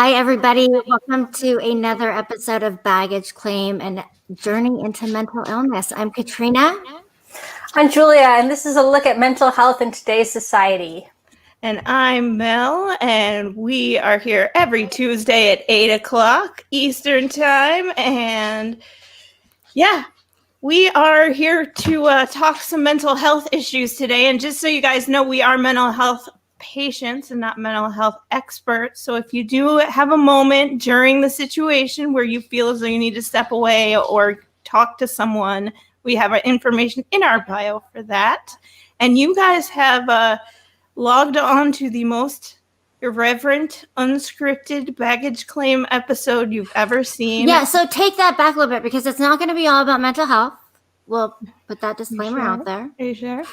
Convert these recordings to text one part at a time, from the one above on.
Hi, everybody. Welcome to another episode of Baggage Claim and Journey into Mental Illness. I'm Katrina. I'm Julia, and this is a look at mental health in today's society. And I'm Mel, and we are here every Tuesday at 8 o'clock Eastern Time. And yeah, we are here to talk some mental health issues today. And just so you guys know, we are mental health patients and not mental health experts. So if you do have a moment during the situation where you feel as though you need to step away or talk to someone, we have our information in our bio for that. And you guys have logged on to the most irreverent, unscripted baggage claim episode you've ever seen. Yeah, so take that back a little bit because it's not going to be all about mental health. We'll put that disclaimer out there. Are you sure?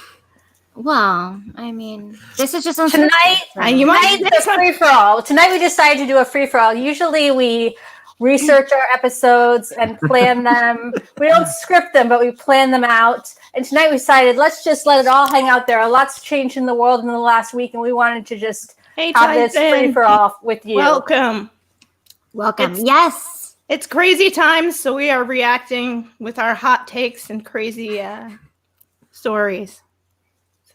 Well, I mean, this is just Tonight it's a free-for-all. Tonight we decided to do a free-for-all. Usually we research our episodes and plan them. We don't script them, but we plan them out. And tonight we decided, let's just let it all hang out there. A lot's changed in the world in the last week, and we wanted to just have this free-for-all with you. Welcome. Yes. It's crazy times, so we are reacting with our hot takes and crazy stories.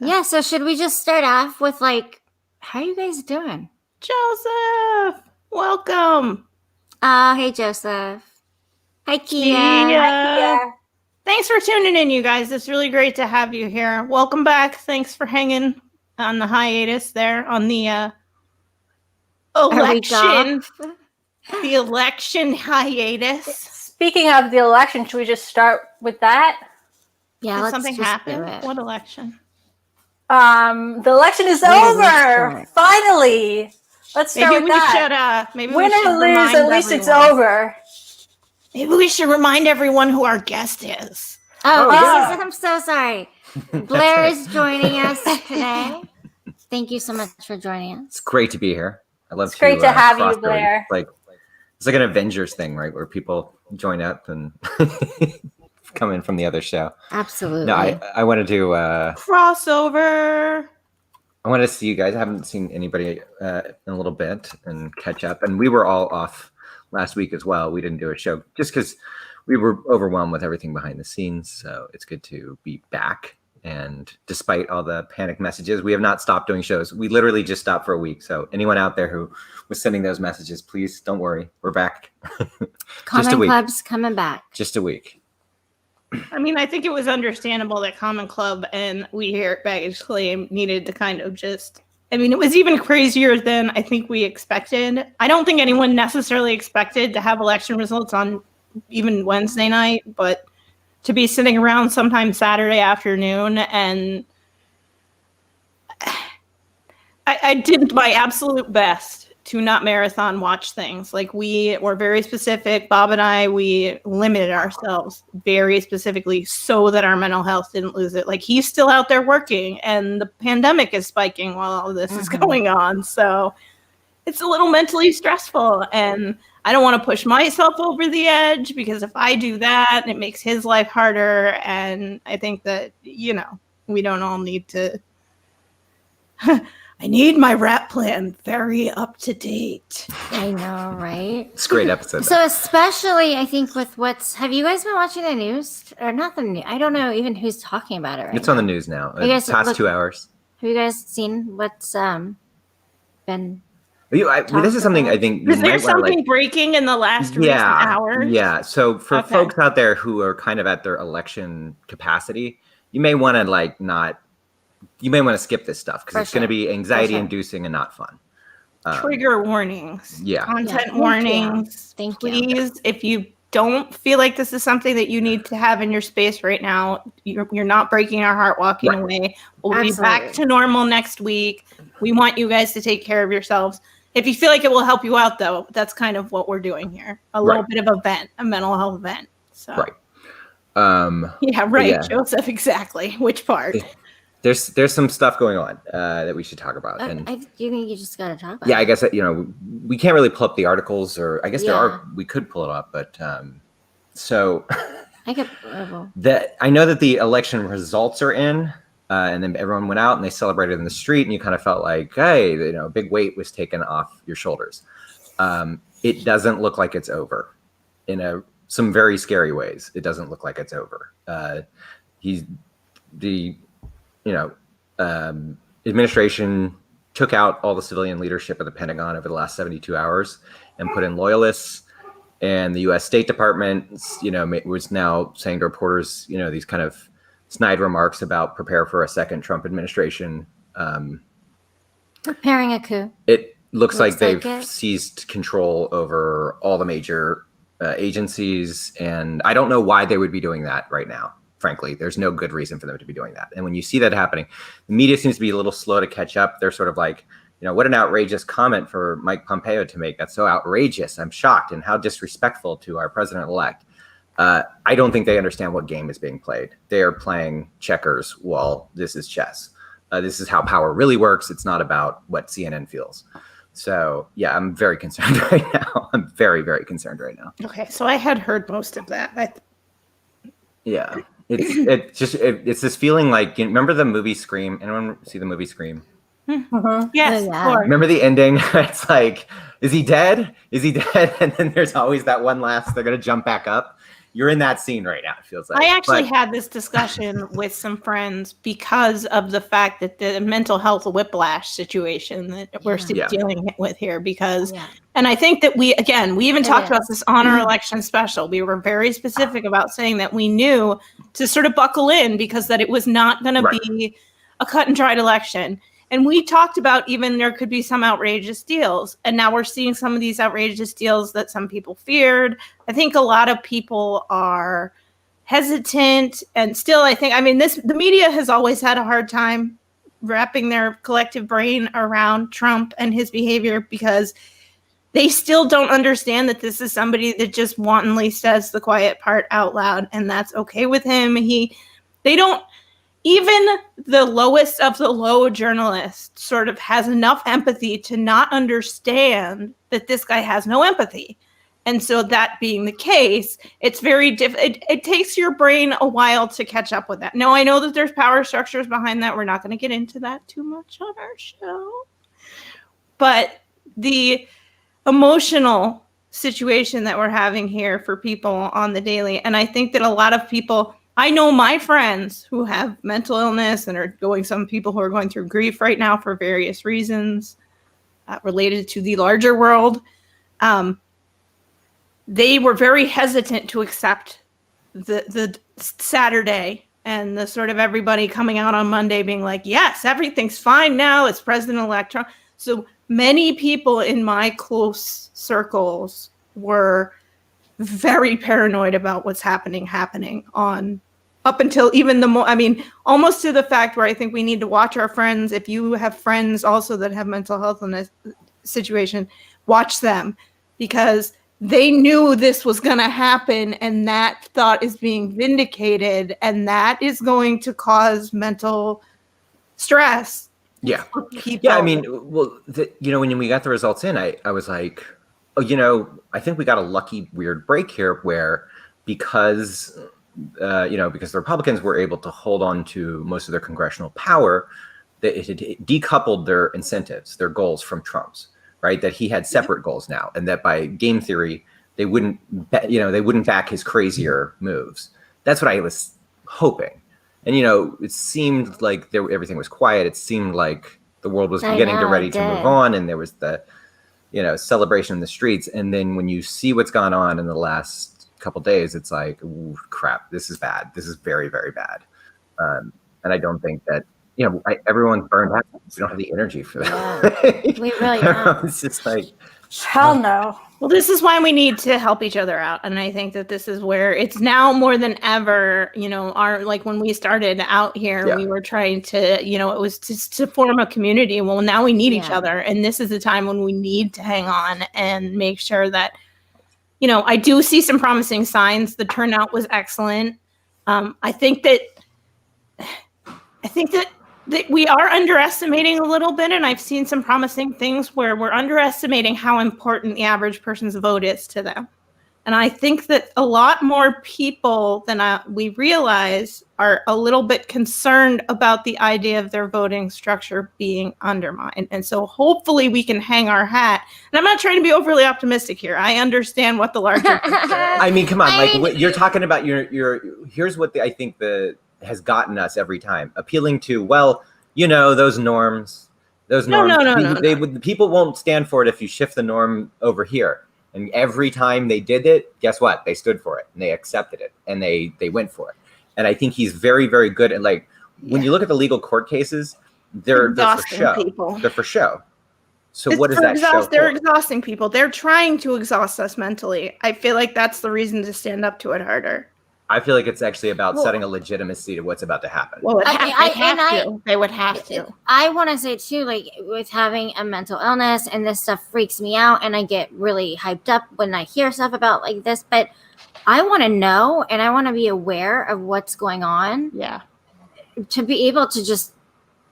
Yeah, so should we just start off with, how are you guys doing? Joseph, welcome. Hey, Joseph. Hi, Kia. Hi, Kia. Thanks for tuning in, you guys. It's really great to have you here. Welcome back. Thanks for hanging on the hiatus there on the election. The election hiatus. Speaking of the election, should we just start with that? Yeah, Did something happen? What election? The election is over. Finally. Let's start with that. Maybe win or lose, at least it's over. Maybe we should remind everyone who our guest is. I'm so sorry. Blair is joining us today. Thank you so much for joining us. It's great to be here. I love it's great to have you, Blair. It's like an Avengers thing, right? Where people join up and come in from the other show. Absolutely. No, I wanted to crossover. I wanted to see you guys. I haven't seen anybody in a little bit and catch up. And we were all off last week as well. We didn't do a show just because we were overwhelmed with everything behind the scenes. So it's good to be back. And despite all the panic messages, we have not stopped doing shows. We literally just stopped for a week. So anyone out there who was sending those messages, please don't worry. We're back. Common Club's coming back. Just a week. I mean, I think it was understandable that Common Club and we here at Baggage Claim needed to kind of it was even crazier than I think we expected. I don't think anyone necessarily expected to have election results on even Wednesday night, but to be sitting around sometime Saturday afternoon, and I did my absolute best to not marathon watch things. Like, we were very specific. Bob and I, we limited ourselves very specifically so that our mental health didn't lose it. Like, he's still out there working and the pandemic is spiking while all this is going on. So it's a little mentally stressful, and I don't want to push myself over the edge, because if I do that, it makes his life harder. And I think that, we don't all need to I need my rap plan very up to date. I know, right? It's a great episode. So especially, I think, with have you guys been watching the news? Or not the news? I don't know even who's talking about it right It's on the news now. Past 2 hours. Have you guys seen what's been... this is something I think is there something breaking in the last recent hours? Yeah. So for folks out there who are kind of at their election capacity, you may want to you may want to skip this stuff because it's going to be anxiety inducing and not fun. Trigger warnings. Yeah. Content warnings. Thank you. Please, if you don't feel like this is something that you need to have in your space right now, you're not breaking our heart walking away. We'll be back to normal next week. We want you guys to take care of yourselves. If you feel like it will help you out, though, that's kind of what we're doing here. A little bit of a mental health event. So. Right. Yeah. Joseph, exactly. Which part? There's some stuff going on that we should talk about. And you think you just got to talk about it? Yeah, I guess, we can't really pull up the articles, or I guess we could pull it up, but so I could. I know that the election results are in, and then everyone went out and they celebrated in the street, and you kind of felt like, hey, a big weight was taken off your shoulders. it doesn't look like it's over. In some very scary ways, it doesn't look like it's over. Administration took out all the civilian leadership of the Pentagon over the last 72 hours and put in loyalists. And the U.S. State Department, was now saying to reporters, these kind of snide remarks about prepare for a second Trump administration. Preparing a coup. It looks like they've it. seized control over all the major agencies. And I don't know why they would be doing that right now. Frankly, there's no good reason for them to be doing that. And when you see that happening, the media seems to be a little slow to catch up. They're sort of like, what an outrageous comment for Mike Pompeo to make. That's so outrageous. I'm shocked. And how disrespectful to our president-elect. I don't think they understand what game is being played. They are playing checkers while this is chess. This is how power really works. It's not about what CNN feels. So, yeah, I'm very concerned right now. I'm very, very concerned right now. Okay, so I had heard most of that. Yeah. It's this feeling like, remember the movie Scream? Anyone see the movie Scream? Mm-hmm. Yes, yeah. of course. Remember the ending? It's like, is he dead? Is he dead? And then there's always that one last, they're going to jump back up. You're in that scene right now, it feels like. I actually had this discussion with some friends because of the fact that the mental health whiplash situation that we're still dealing with here. And I think that we even talked about this on our election special. We were very specific about saying that we knew to sort of buckle in because that it was not going to be a cut and dried election. And we talked about even there could be some outrageous deals. And now we're seeing some of these outrageous deals that some people feared. I think a lot of people are hesitant. And still, the media has always had a hard time wrapping their collective brain around Trump and his behavior because they still don't understand that this is somebody that just wantonly says the quiet part out loud. And that's okay with him. Even the lowest of the low journalists sort of has enough empathy to not understand that this guy has no empathy. And so that being the case, it's very it takes your brain a while to catch up with that. Now, I know that there's power structures behind that. We're not going to get into that too much on our show. But the emotional situation that we're having here for people on the daily, and I think that a lot of people... I know my friends who have mental illness and some people who are going through grief right now for various reasons related to the larger world. They were very hesitant to accept the Saturday and the sort of everybody coming out on Monday being like, yes, everything's fine now. It's President-elect Trump. So many people in my close circles were very paranoid about what's happening on up until even almost to the fact where I think we need to watch our friends. If you have friends also that have mental health in this situation, watch them because they knew this was going to happen and that thought is being vindicated and that is going to cause mental stress. Yeah. Yeah. When we got the results in, I was like, I think we got a lucky weird break here where because the Republicans were able to hold on to most of their congressional power, that it had decoupled their incentives, their goals from Trump's, right? That he had separate goals now, and that by game theory, they wouldn't back his crazier moves. That's what I was hoping. And, it seemed like everything was quiet. It seemed like the world was ready to move on, and there was the celebration in the streets. And then when you see what's gone on in the last couple days, it's like, ooh, crap, this is bad. This is very, very bad. And I don't think that, everyone's burned out. We don't have the energy for that. Yeah, we really don't. It's just like, hell no. Well, this is why we need to help each other out. And I think that this is where it's now more than ever, when we started out here, we were trying to, it was just to form a community. Well, now we need each other. And this is the time when we need to hang on and make sure that, I do see some promising signs. The turnout was excellent. I think that we are underestimating a little bit, and I've seen some promising things where we're underestimating how important the average person's vote is to them. And I think that a lot more people than we realize are a little bit concerned about the idea of their voting structure being undermined. And so hopefully we can hang our hat. And I'm not trying to be overly optimistic here. I understand what the larger picture is. I mean, come on, like you're talking about here's what I think has gotten us every time, appealing to, well, those norms, No. People won't stand for it if you shift the norm over here. And every time they did it, guess what? They stood for it and they accepted it and they went for it. And I think he's very, very good at, like, when you look at the legal court cases, they're for show. People. They're for show. So what does that show? They're exhausting people. They're trying to exhaust us mentally. I feel like that's the reason to stand up to it harder. I feel like it's actually about setting a legitimacy to what's about to happen. Well, they would have to. I want to say too, like, with having a mental illness, and this stuff freaks me out, and I get really hyped up when I hear stuff about like this, but I want to know, and I want to be aware of what's going on. Yeah. To be able to just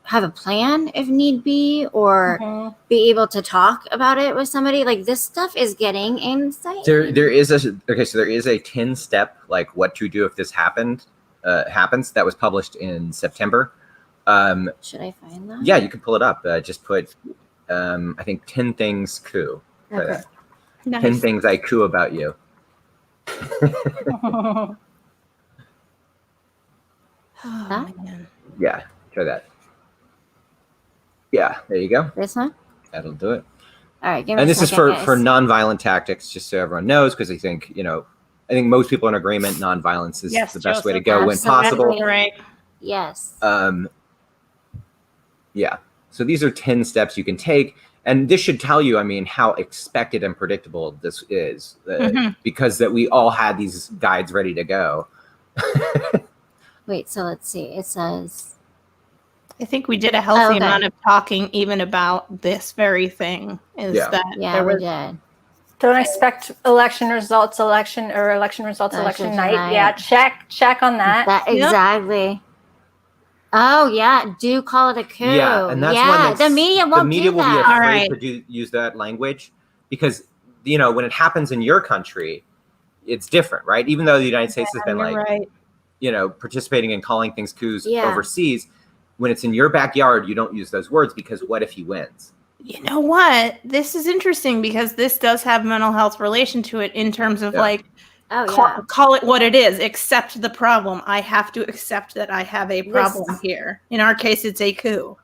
have a plan if need be, or be able to talk about it with somebody. Like, this stuff is getgetting insane. There is a 10-step, like, what to do if this happens that was published in September. Should I find that? Yeah, you can pull it up. Just put I think 10 things coup. Okay. Nice. 10 things I coup about you. Man. Yeah, try that. Yeah, there you go. This one? That'll do it. All right, give me And a this is second, for guys. nonviolent tactics, just so everyone knows, because I think most people are in agreement nonviolence is Yes, the best way to Joseph, go when possible. absolutely. Right. Yes. Yeah. So these are 10 steps you can take. And this should tell you, I mean, how expected and predictable this is, because that we all had these guides ready to go. Wait, so let's see. It says... I think we did a healthy Okay. amount of talking even about this very thing. Yeah, There we was did. Don't expect election results election night. night. Yeah, check on that. Exactly. Oh, yeah. Do call it a coup. Yeah, and that's when the media won't the media do will be that. afraid All right. to use that language, because when it happens in your country, it's different, right? Even though the United States has been right. participating in calling things coups Yeah. overseas, when it's in your backyard, you don't use those words, because what if he wins? You know what? This is interesting because this does have mental health relation to it in terms of call it what it is. Accept the problem. I have to accept that I have a problem here. In our case, it's a coup.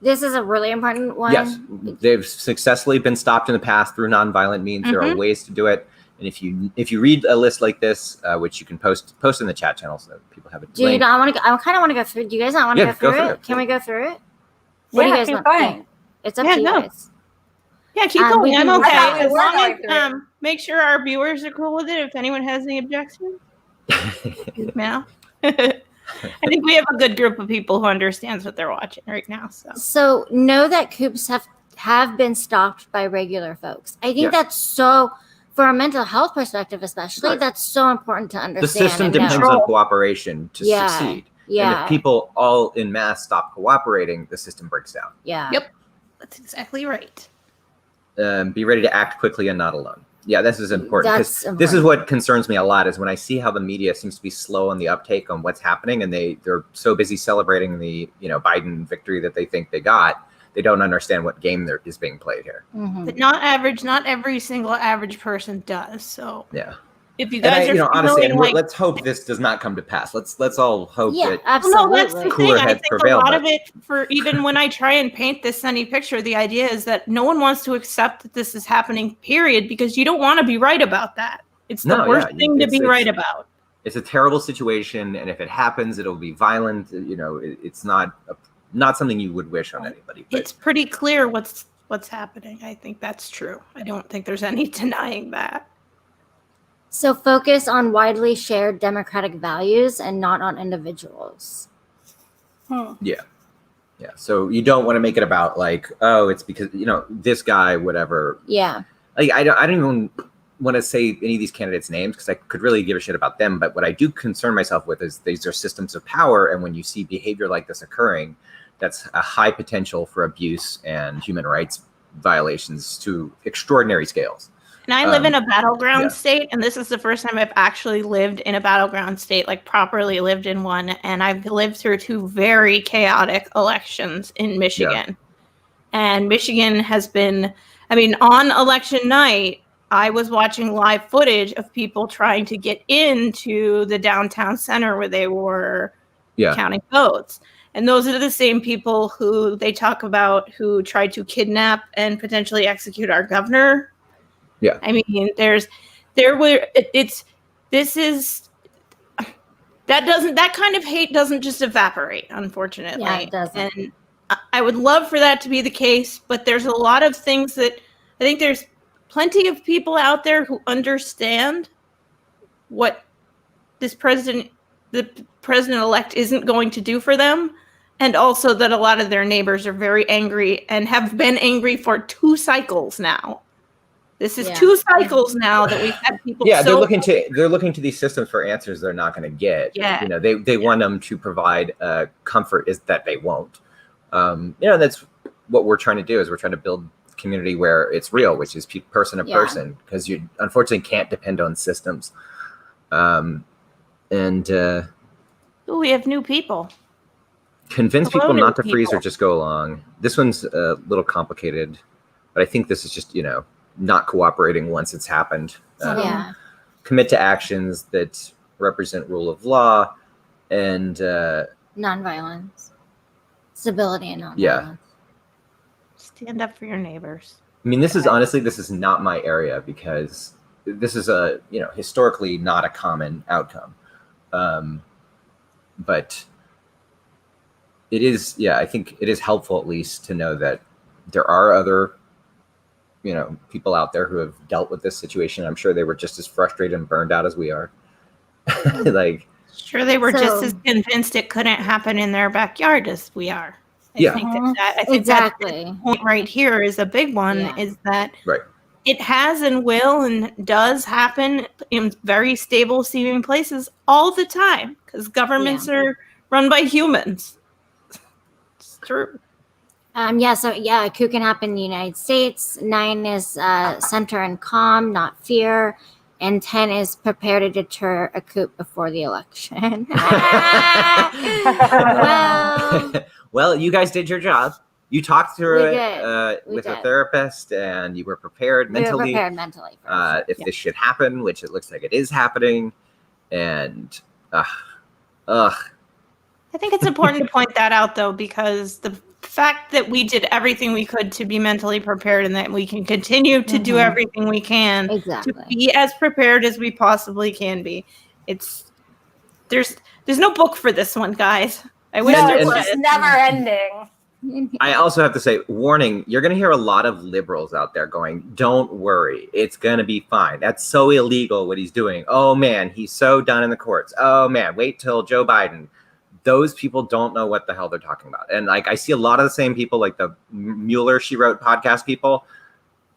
This is a really important one. Yes, they've successfully been stopped in the past through nonviolent means. There are ways to do it. And if you read a list like this, which you can post in the chat channel so that people have it. I kind of want to go through. Do you guys not want to go through it? Can we go through it? What do you guys want to think? It's up to you guys. Yeah, keep going. I'm okay. I As we're long going as make sure our viewers are cool with it. If anyone has any objections, now. I think we have a good group of people who understands what they're watching right now. So know that coups have been stopped by regular folks. I think that's so, for a mental health perspective especially, that's so important to understand. The system depends on cooperation to succeed. Yeah. And if people all in mass stop cooperating, the system breaks down. Yeah. Yep. That's exactly right. Be ready to act quickly and not alone. Yeah, this is important, That's because this is what concerns me a lot, is when I see how the media seems to be slow on the uptake on what's happening, and they're so busy celebrating the Biden victory that they think they got. They don't understand what game there is being played here. But not every single average person does. So Yeah. if you guys are honestly, feeling like, let's hope this does not come to pass. Let's all hope that absolutely. no, that's the thing. cooler I heads think prevail, a lot but- of it, for even when I try and paint this sunny picture, the idea is that no one wants to accept that this is happening, period, because you don't want to be right about that. It's the worst thing to be right about. It's a terrible situation, and if it happens, it'll be violent. It's not something you would wish on anybody. But It's pretty clear what's happening. I think that's true. I don't think there's any denying that. So focus on widely shared democratic values and not on individuals. Yeah. So you don't want to make it about like, oh, it's because this guy, whatever. Yeah. Like I don't even want to say any of these candidates' names, because I could really give a shit about them. But what I do concern myself with is these are systems of power, and when you see behavior like this occurring, that's a high potential for abuse and human rights violations to extraordinary scales. And I live in a battleground yeah. state, and this is the first time I've actually lived in a battleground state, like properly lived in one. And I've lived through 2 very chaotic elections in Michigan. And Michigan has been, on election night, I was watching live footage of people trying to get into the downtown center where they were counting votes. And those are the same people who they talk about who tried to kidnap and potentially execute our governor. Yeah. That kind of hate doesn't just evaporate, unfortunately. Yeah, it doesn't. And I would love for that to be the case, but there's a lot of things that I think there's plenty of people out there who understand what the president-elect isn't going to do for them. And also that a lot of their neighbors are very angry and have been angry for 2 cycles now. This is 2 cycles now that we've had people. Yeah, they're looking to these systems for answers they're not going to get. Yeah, they want them to provide comfort is that they won't. That's what we're trying to do. Is we're trying to build a community where it's real, which is person to person, because you unfortunately can't depend on systems. We have new people. Convince people not to freeze or just go along. This one's a little complicated, but I think this is just, not cooperating once it's happened. Commit to actions that represent rule of law and nonviolence, stability and nonviolence. Yeah. Stand up for your neighbors. This is not my area because this is historically not a common outcome. But it is, I think it is helpful at least to know that there are other, people out there who have dealt with this situation. I'm sure they were just as frustrated and burned out as we are. Sure, they were just as convinced it couldn't happen in their backyard as we are. I think exactly. That point right here is a big one. Is that it has and will and does happen in very stable seeming places all the time because governments are run by humans. It's true. A coup can happen in the United States. 9 is center and calm, not fear. And 10 is prepare to deter a coup before the election. Well, you guys did your job. You talked through it with a therapist, and you were prepared mentally. If this should happen, which it looks like it is happening, and I think it's important to point that out, though, because the fact that we did everything we could to be mentally prepared, and that we can continue to do everything we can to be as prepared as we possibly can be. There's no book for this one, guys. I wish there was. It's never ending. I also have to say, warning, you're going to hear a lot of liberals out there going, don't worry, it's going to be fine. That's so illegal what he's doing. Oh, man, he's so done in the courts. Oh, man, wait till Joe Biden. Those people don't know what the hell they're talking about. And I see a lot of the same people, like the Mueller, She Wrote podcast people,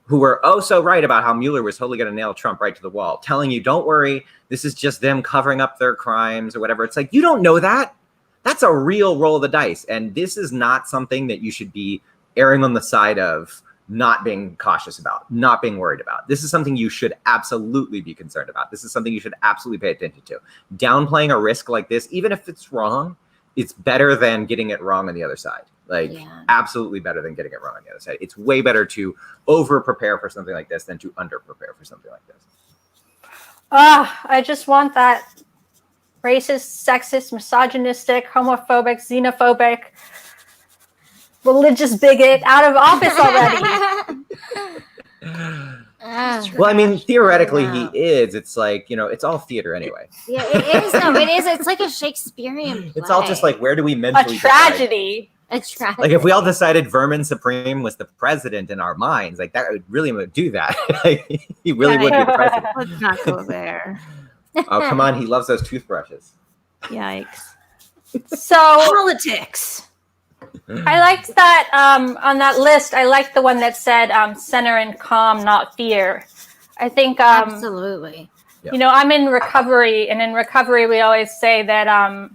who were so right about how Mueller was totally going to nail Trump right to the wall, telling you, don't worry, this is just them covering up their crimes or whatever. It's like, you don't know that. That's a real roll of the dice. And this is not something that you should be erring on the side of not being cautious about, not being worried about. This is something you should absolutely be concerned about. This is something you should absolutely pay attention to. Downplaying a risk like this, even if it's wrong, it's better than getting it wrong on the other side. Absolutely better than getting it wrong on the other side. It's way better to over prepare for something like this than to under prepare for something like this. I just want that racist, sexist, misogynistic, homophobic, xenophobic, religious bigot out of office already. Well, I mean, theoretically he is. It's like, it's all theater anyway. Yeah, it is. No, it is. It's like a Shakespearean play. It's all just like, where do we mentally A tragedy. A tragedy. Like if we all decided Vermin Supreme was the president in our minds, like that would really do that. He really would be the president. Let's not go there. Oh, come on. He loves those toothbrushes. Yikes. So politics. I liked that on that list. I liked the one that said center and calm, not fear. I think absolutely. I'm in recovery, and in recovery we always say that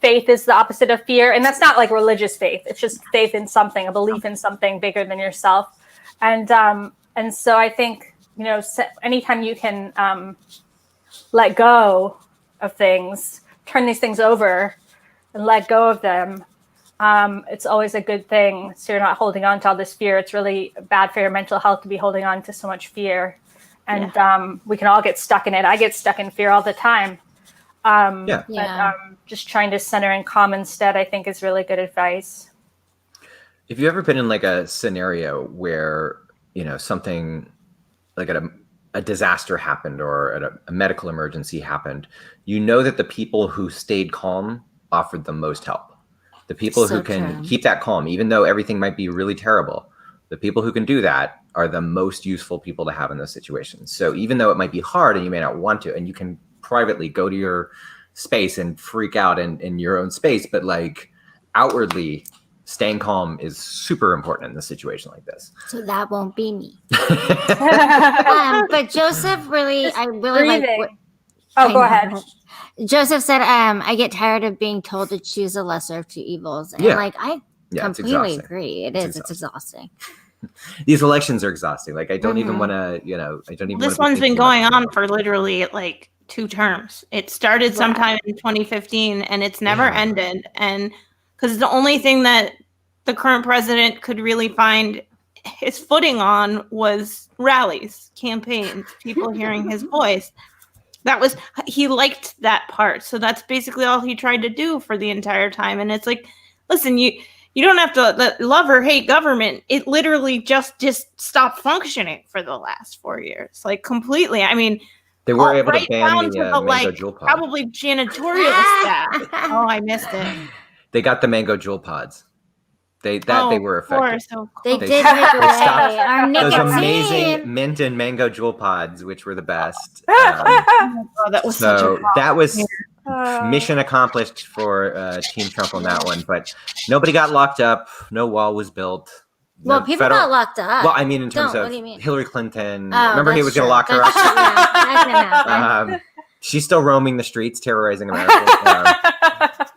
faith is the opposite of fear, and that's not like religious faith. It's just faith in something, a belief in something bigger than yourself. And so I think anytime you can let go of things, turn these things over and let go of them, it's always a good thing. So you're not holding on to all this fear. It's really bad for your mental health to be holding on to so much fear. And we can all get stuck in it. I get stuck in fear all the time. But just trying to center and calm instead, I think, is really good advice. Have you ever been in like a scenario where, something like a disaster happened or a medical emergency happened? You know that the people who stayed calm offered the most help. The people who can keep that calm, even though everything might be really terrible, the people who can do that are the most useful people to have in those situations. So even though it might be hard and you may not want to, and you can privately go to your space and freak out in your own space, but like outwardly staying calm is super important in a situation like this. So that won't be me. But Joseph I really like. Go ahead. Joseph said, I get tired of being told to choose the lesser of two evils. And I completely agree. It's exhausting. These elections are exhausting. Like, I don't even want to, I don't even. This one's been going on for literally like 2 terms. It started sometime in 2015 and it's never ended. And because the only thing that the current president could really find his footing on was rallies, campaigns, people hearing his voice. He liked that part. So that's basically all he tried to do for the entire time. And it's like, listen, you don't have to love or hate government. It literally just stopped functioning for the last 4 years, like completely. I mean, they were able to ban the mango jewel pod. Probably janitorial staff. Oh, I missed it. They got the mango jewel pods. They were effective. They did our those amazing mint and mango jewel pods, which were the best. That was that was mission accomplished for Team Trump on that one. But nobody got locked up. No wall was built. Well, people got locked up. Well, I mean, in terms of Hillary Clinton. Remember, he was going to lock her up. She's still roaming the streets, terrorizing America.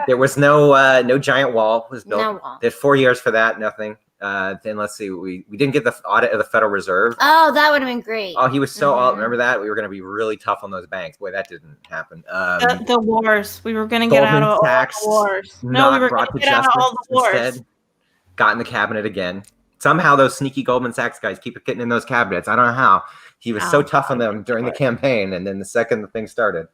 There was no giant wall was built. No wall. There's 4 years for that. Nothing. Then let's see. We didn't get the audit of the Federal Reserve. Oh, that would have been great. Oh, he was so remember that? We were going to be really tough on those banks. Boy, that didn't happen. The wars. We were going to get out of all the wars. No, we were going to get out of all the wars. Instead, got in the cabinet again. Somehow those sneaky Goldman Sachs guys keep getting in those cabinets. I don't know how. He was so tough on them during the campaign, and then the second the thing started,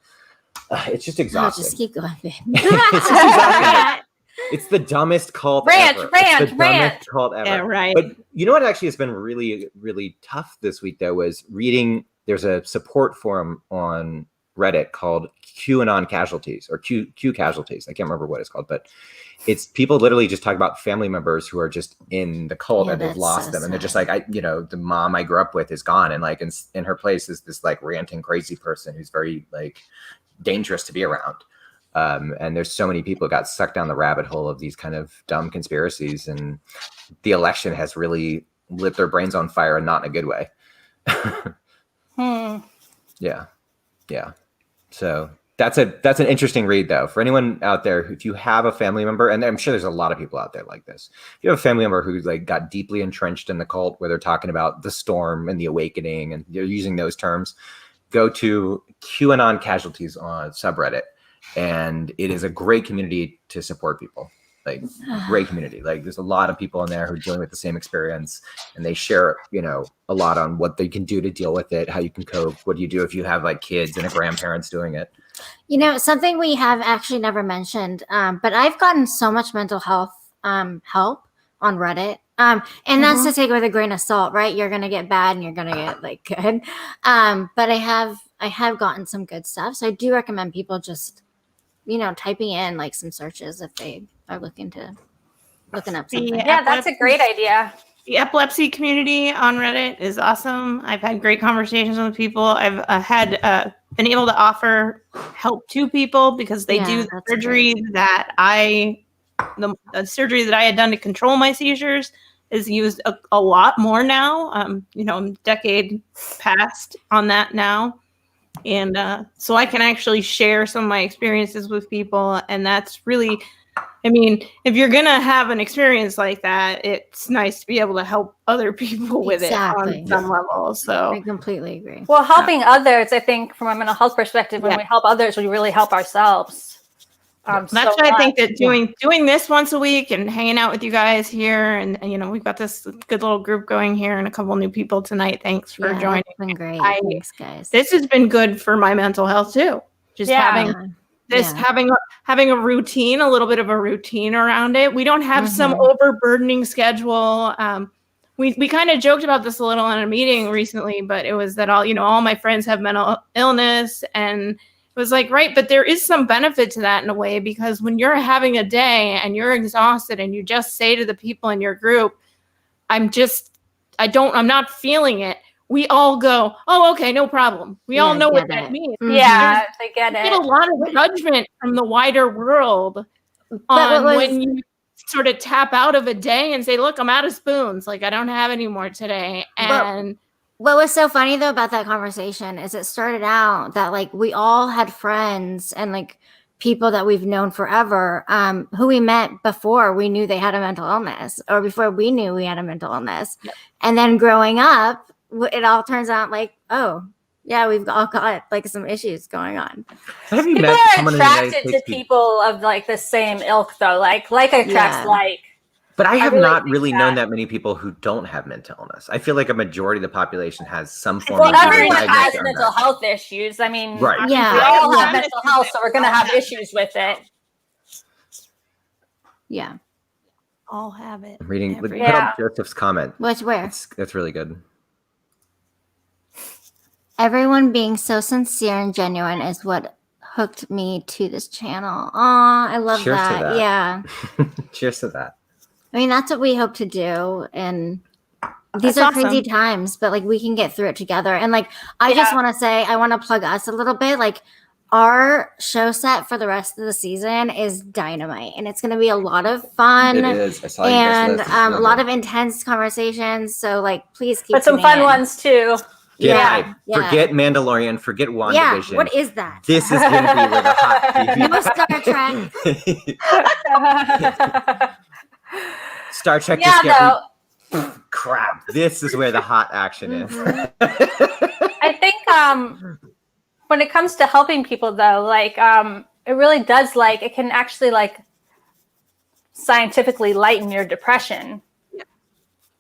it's just exhausting. Just keep going, babe. It's just exhausting. It's the dumbest cult ever. Rant. Cult ever. Yeah, right. But you know what actually has been really, really tough this week, though, was reading. There's a support forum on Reddit called QAnon Casualties or Q Casualties. I can't remember what it's called, but it's people literally just talk about family members who are just in the cult and they've lost them. And they're just like, the mom I grew up with is gone. And like in her place is this like ranting crazy person who's very like dangerous to be around. And there's so many people who got sucked down the rabbit hole of these kind of dumb conspiracies. And the election has really lit their brains on fire and not in a good way. Yeah. So that's an interesting read, though, for anyone out there. If you have a family member, and I'm sure there's a lot of people out there like this, if you have a family member who like got deeply entrenched in the cult, where they're talking about the storm and the awakening, and they're using those terms, go to QAnon Casualties on subreddit, and it is a great community to support people. Like, great community. Like, there's a lot of people in there who are dealing with the same experience, and they share, a lot on what they can do to deal with it, how you can cope. What do you do if you have like kids and a grandparents doing it? Something we have actually never mentioned, but I've gotten so much mental health help on Reddit. And that's to take with a grain of salt, right? You're going to get bad and you're going to get like good. But I have gotten some good stuff. So I do recommend people just, typing in like some searches if they are looking up something. Yeah, that's a great idea. The epilepsy community on Reddit is awesome. I've had great conversations with people. I've been able to offer help to people because they do the surgery the surgery that I had done to control my seizures is used a lot more now. Decade past on that now. And so I can actually share some of my experiences with people. And that's really I mean, if you're going to have an experience like that, it's nice to be able to help other people with it on some level. So I completely agree. Well, helping others, I think from a mental health perspective, when we help others, we really help ourselves. That's why I think that doing this once a week and hanging out with you guys here, and you know, we've got this good little group going here and a couple new people tonight. Thanks for joining. It's been great. Thanks, guys. This has been good for my mental health too. Just having having a routine, a little bit of a routine around it. We don't have some overburdening schedule. We kind of joked about this a little in a meeting recently, but it was that all my friends have mental illness, and it was like, right, but there is some benefit to that in a way, because when you're having a day and you're exhausted and you just say to the people in your group, I'm not feeling it. We all go, oh, okay, no problem. We all know what that means. Yeah, they get it. You get a lot of judgment from the wider world when you sort of tap out of a day and say, look, I'm out of spoons. Like, I don't have any more today. And what was so funny, though, about that conversation is it started out that, like, we all had friends and, like, people that we've known forever who we met before we knew they had a mental illness, or before we knew we had a mental illness. Yep. And then growing up, it all turns out like, oh, yeah, we've all got like some issues going on. People are attracted to people of like the same ilk, though. Like attracts like. But I have not really known that many people who don't have mental illness. I feel like a majority of the population has some form of everyone has mental health issues. I mean, we all have mental health, so we're going to have issues with it. Yeah. All have it. I'm reading. Put up Joseph's comment. Where? That's really good. Everyone being so sincere and genuine is what hooked me to this channel. Oh, I love that. Yeah. Cheers to that. I mean, that's what we hope to do. And these are crazy times, but like we can get through it together. And like, I just want to say, I want to plug us a little bit. Like, our show set for the rest of the season is dynamite, and it's going to be a lot of fun. It is. I saw and a lot of intense conversations. So like, please keep. But some fun ones too. Get hype. Forget Mandalorian. Forget WandaVision. Yeah, what is that? This is going to be where the hot Star Trek. Star Trek. Crap. This is where the hot action is. I think when it comes to helping people, though, like it really does, like, it can actually like scientifically lighten your depression. Yeah.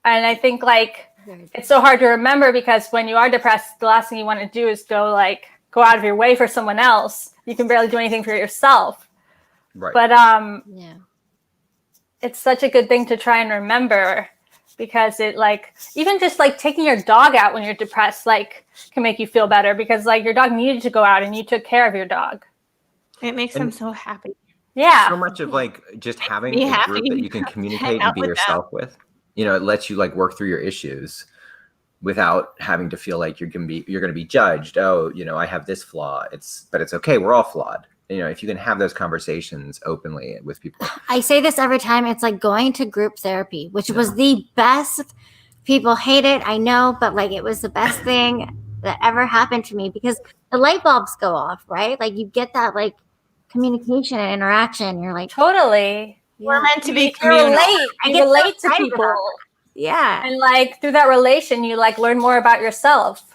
And I think like it's so hard to remember, because when you are depressed, the last thing you want to do is go out of your way for someone else. You can barely do anything for yourself. Right. But it's such a good thing to try and remember, because it like even just like taking your dog out when you're depressed like can make you feel better, because like your dog needed to go out and you took care of your dog. It makes them so happy. Yeah. So much of like just having a group that you can communicate and be yourself with. You know, it lets you like work through your issues without having to feel like you're going to be judged. Oh, you know, I have this flaw. But it's okay. We're all flawed. You know, if you can have those conversations openly with people. I say this every time. It's like going to group therapy, which was the best. People hate it, I know, but like it was the best thing that ever happened to me, because the light bulbs go off, right? Like you get that like communication and interaction. You're like, totally. We're meant to be communal. You relate to people. Yeah. And like through that relation, you like learn more about yourself.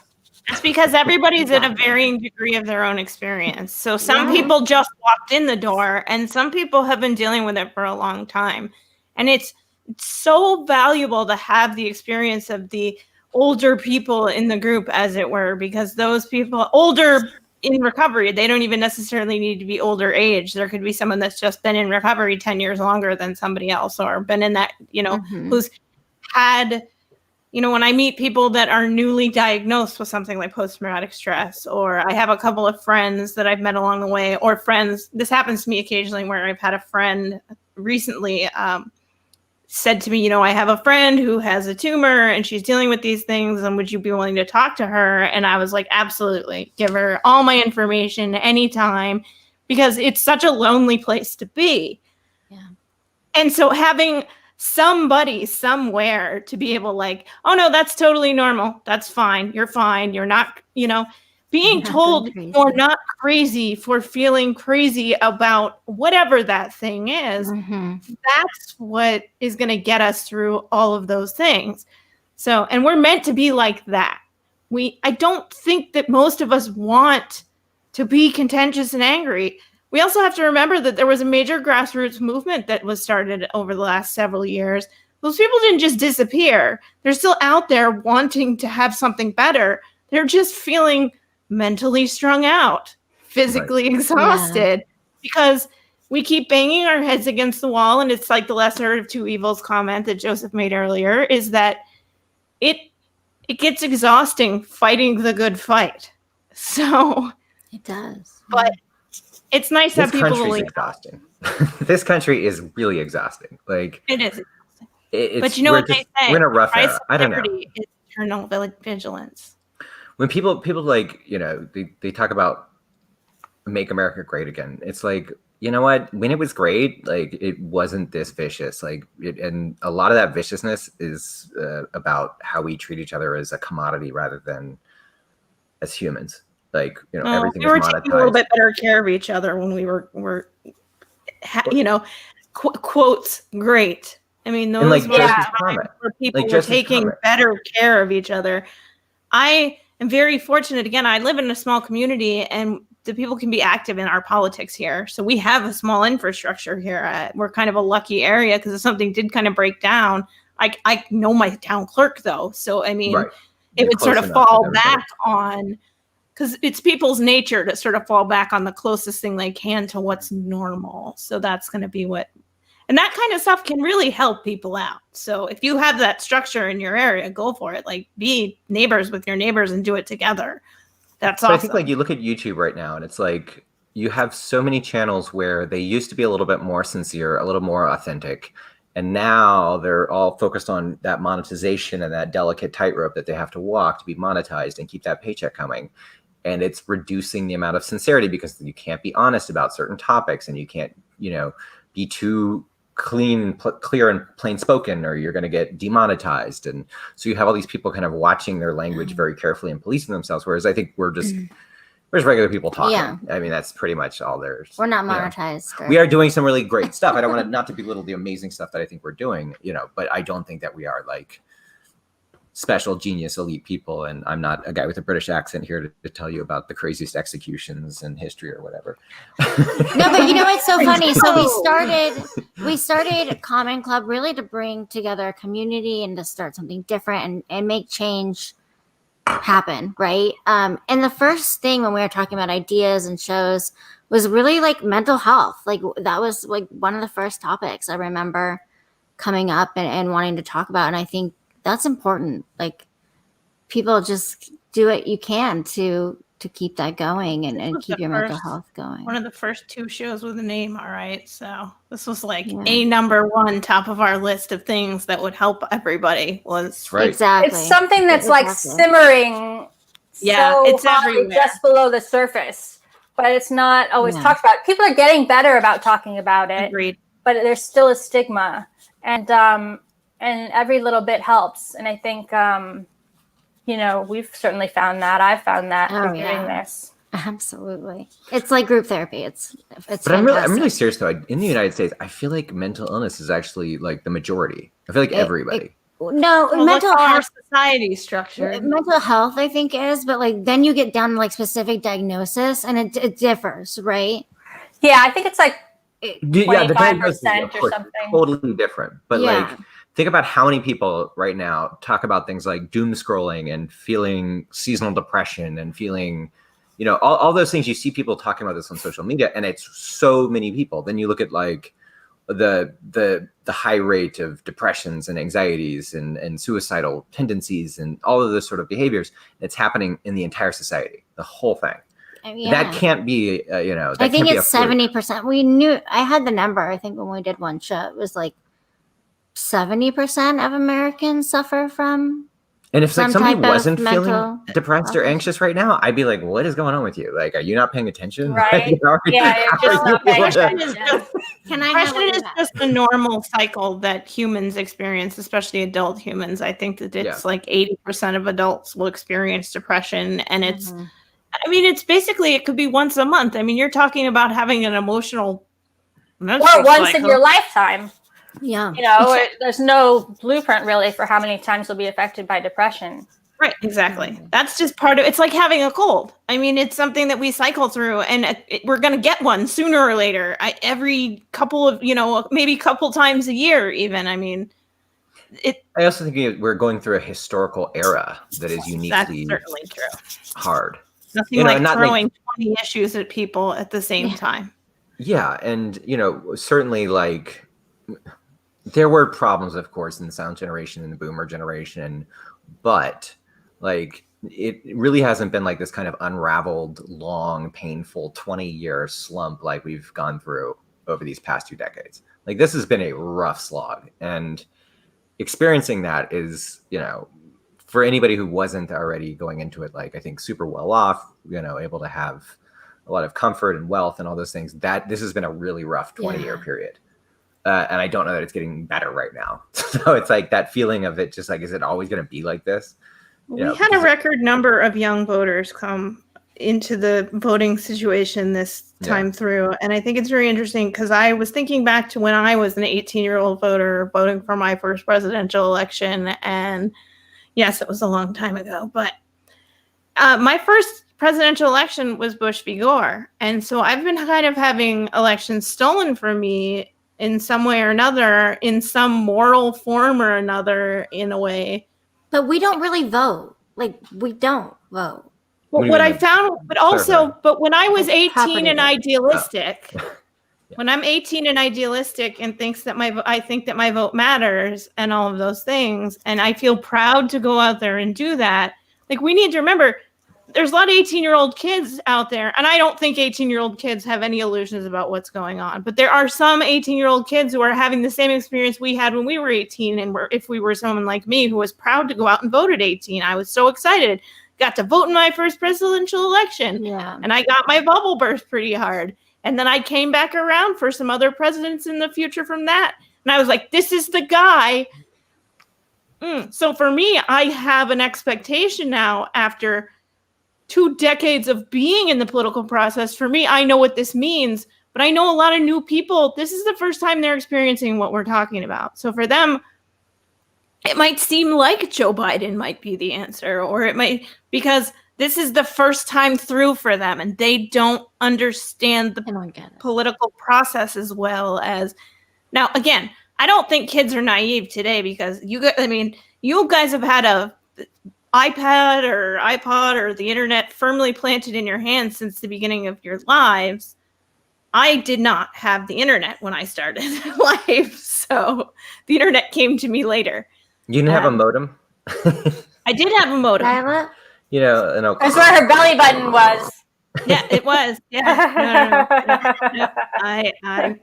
It's because everybody's at a varying degree of their own experience. So some people just walked in the door, and some people have been dealing with it for a long time. And it's so valuable to have the experience of the older people in the group, as it were, because those people, older in recovery, they don't even necessarily need to be older age. There could be someone that's just been in recovery 10 years longer than somebody else, or been in that, you know, who's had, you know, when I meet people that are newly diagnosed with something like post-traumatic stress, or I have a couple of friends that I've met along the way, or friends, this happens to me occasionally, where I've had a friend recently said to me, you know, I have a friend who has a tumor and she's dealing with these things, and would you be willing to talk to her? And I was like, absolutely, give her all my information anytime, because it's such a lonely place to be. Yeah. And so having somebody somewhere to be able like, oh no, that's totally normal. That's fine. You're fine. You're not, you know, being told you're not crazy for feeling crazy about whatever that thing is, that's what is going to get us through all of those things. So, and we're meant to be like that. I don't think that most of us want to be contentious and angry. We also have to remember that there was a major grassroots movement that was started over the last several years. Those people didn't just disappear. They're still out there wanting to have something better. They're just feeling mentally strung out, physically exhausted, because we keep banging our heads against the wall. And it's like the lesser of two evils comment that Joseph made earlier, is that it gets exhausting fighting the good fight. So it does. But it's nice to have people to lean. Exhausting. This country is really exhausting. Like it is. It's, but you know what they say? We're in a rough era. I don't know. Is eternal vigilance. When people like, you know, they talk about make America great again. It's like, you know what? When it was great, like it wasn't this vicious. Like, and a lot of that viciousness is about how we treat each other as a commodity rather than as humans. Like, you know, everything is monetized. Taking a little bit better care of each other when we were you know, quotes great. I mean, those like, were times where people were taking better care of each other. I am very fortunate. Again, I live in a small community, and the people can be active in our politics here. So we have a small infrastructure here. We're kind of a lucky area because if something did kind of break down, I know my town clerk though. So, I mean, it would sort of fall back on, because it's people's nature to sort of fall back on the closest thing they can to what's normal. So that's going to be and that kind of stuff can really help people out. So if you have that structure in your area, go for it. Like, be neighbors with your neighbors and do it together. That's awesome. I think, like, you look at YouTube right now, and it's like you have so many channels where they used to be a little bit more sincere, a little more authentic, and now they're all focused on that monetization and that delicate tightrope that they have to walk to be monetized and keep that paycheck coming. And it's reducing the amount of sincerity because you can't be honest about certain topics, and you can't, you know, be too clear and plain spoken, or you're going to get demonetized. And so you have all these people kind of watching their language very carefully and policing themselves. Whereas I think we're just regular people talking. Yeah. I mean, that's pretty much all there's. We're not monetized. We are doing some really great stuff. I don't want to not to belittle the amazing stuff that I think we're doing, you know, but I don't think that we are like special genius elite people. And I'm not a guy with a British accent here to tell you about the craziest executions in history or whatever. No, but you know what's so funny? So we started Common Club really to bring together a community and to start something different and make change happen, right? And the first thing when we were talking about ideas and shows was really like mental health. Like, that was like one of the first topics I remember coming up and wanting to talk about. And I think that's important. Like, people just do what you can to keep that going and keep your mental health going. One of the first 2 shows with a name, all right? So this was like a number 1 top of our list of things that would help everybody was Exactly. It's something that's like simmering it's everywhere. Just below the surface, but it's not always talked about. People are getting better about talking about it. Agreed. But there's still a stigma, and every little bit helps. And I think, you know, we've certainly found that. I've found that doing this. Absolutely. It's like group therapy. It's but I'm really serious though. In the United States, I feel like mental illness is actually like the majority. I feel like everybody. Mental health society structure. Mental health, I think, is, but like then you get down to like specific diagnosis, and it differs, right? Yeah, I think it's like 25% or something. Totally different. But like, think about how many people right now talk about things like doom scrolling and feeling seasonal depression and feeling, you know, all those things. You see people talking about this on social media, and it's so many people. Then you look at like the high rate of depressions and anxieties and suicidal tendencies and all of those sort of behaviors that's happening in the entire society, the whole thing. That can't be, you know. I think it's 70%. We knew, I had the number. I think when we did one show, it was like 70% of Americans suffer from. And if like somebody wasn't feeling depressed or anxious right now, I'd be like, "What is going on with you? Like, are you not paying attention?" Right? Yeah, you're just not paying attention. Depression is just a normal cycle that humans experience, especially adult humans. I think that it's like 80% of adults will experience depression, and it's I mean, it's basically, it could be once a month. I mean, you're talking about having an emotional Or menstrual once in cycle. your lifetime. Yeah. There's no blueprint really for how many times you'll be affected by depression. Right, exactly. That's just part of it's like having a cold. I mean, it's something that we cycle through, and we're going to get one sooner or later. Every couple of, maybe couple times a year, even. I mean, I also think we're going through a historical era that is that's uniquely certainly true. hard. Nothing like throwing 20 issues at people at the same time. Yeah, and certainly like there were problems, of course, in the silent generation and the boomer generation, but like it really hasn't been like this kind of unraveled, long, painful 20-year slump like we've gone through over these past 2 decades. Like this has been a rough slog, and experiencing that is, for anybody who wasn't already going into it, like I think super well off, able to have a lot of comfort and wealth and all those things, that this has been a really rough 20-year period. And I don't know that it's getting better right now. So it's like that feeling of it, just like, is it always going to be like this? We had a record number of young voters come into the voting situation this time through. And I think it's very interesting because I was thinking back to when I was an 18-year-old voter voting for my first presidential election. And yes, it was a long time ago. But my first presidential election was Bush v. Gore. And so I've been kind of having elections stolen from me in some way or another, in some moral form or another, in a way. But we don't really vote. Like, we don't vote. Well, what I found, but when I was 18 and idealistic, when I'm 18 and idealistic and I think that my vote matters and all of those things, and I feel proud to go out there and do that. Like, we need to remember, there's a lot of 18-year-old kids out there, and I don't think 18-year-old kids have any illusions about what's going on. But there are some 18-year-old kids who are having the same experience we had when we were 18, and if we were someone like me who was proud to go out and vote at 18, I was so excited. Got to vote in my first presidential election, and I got my bubble burst pretty hard. And then I came back around for some other presidents in the future from that, and I was like, this is the guy. So for me, I have an expectation now after 2 decades of being in the political process. For me, I know what this means, but I know a lot of new people. This is the first time they're experiencing what we're talking about. So for them, it might seem like Joe Biden might be the answer, or it might, because this is the first time through for them and they don't understand the political process as well as. Now, again, I don't think kids are naive today because you guys have had a iPad or iPod or the internet firmly planted in your hands since the beginning of your lives. I did not have the internet when I started life, so the internet came to me later. You didn't have a modem? I did have a modem. That's where her belly button was. Yeah, it was. Yeah. No. I'm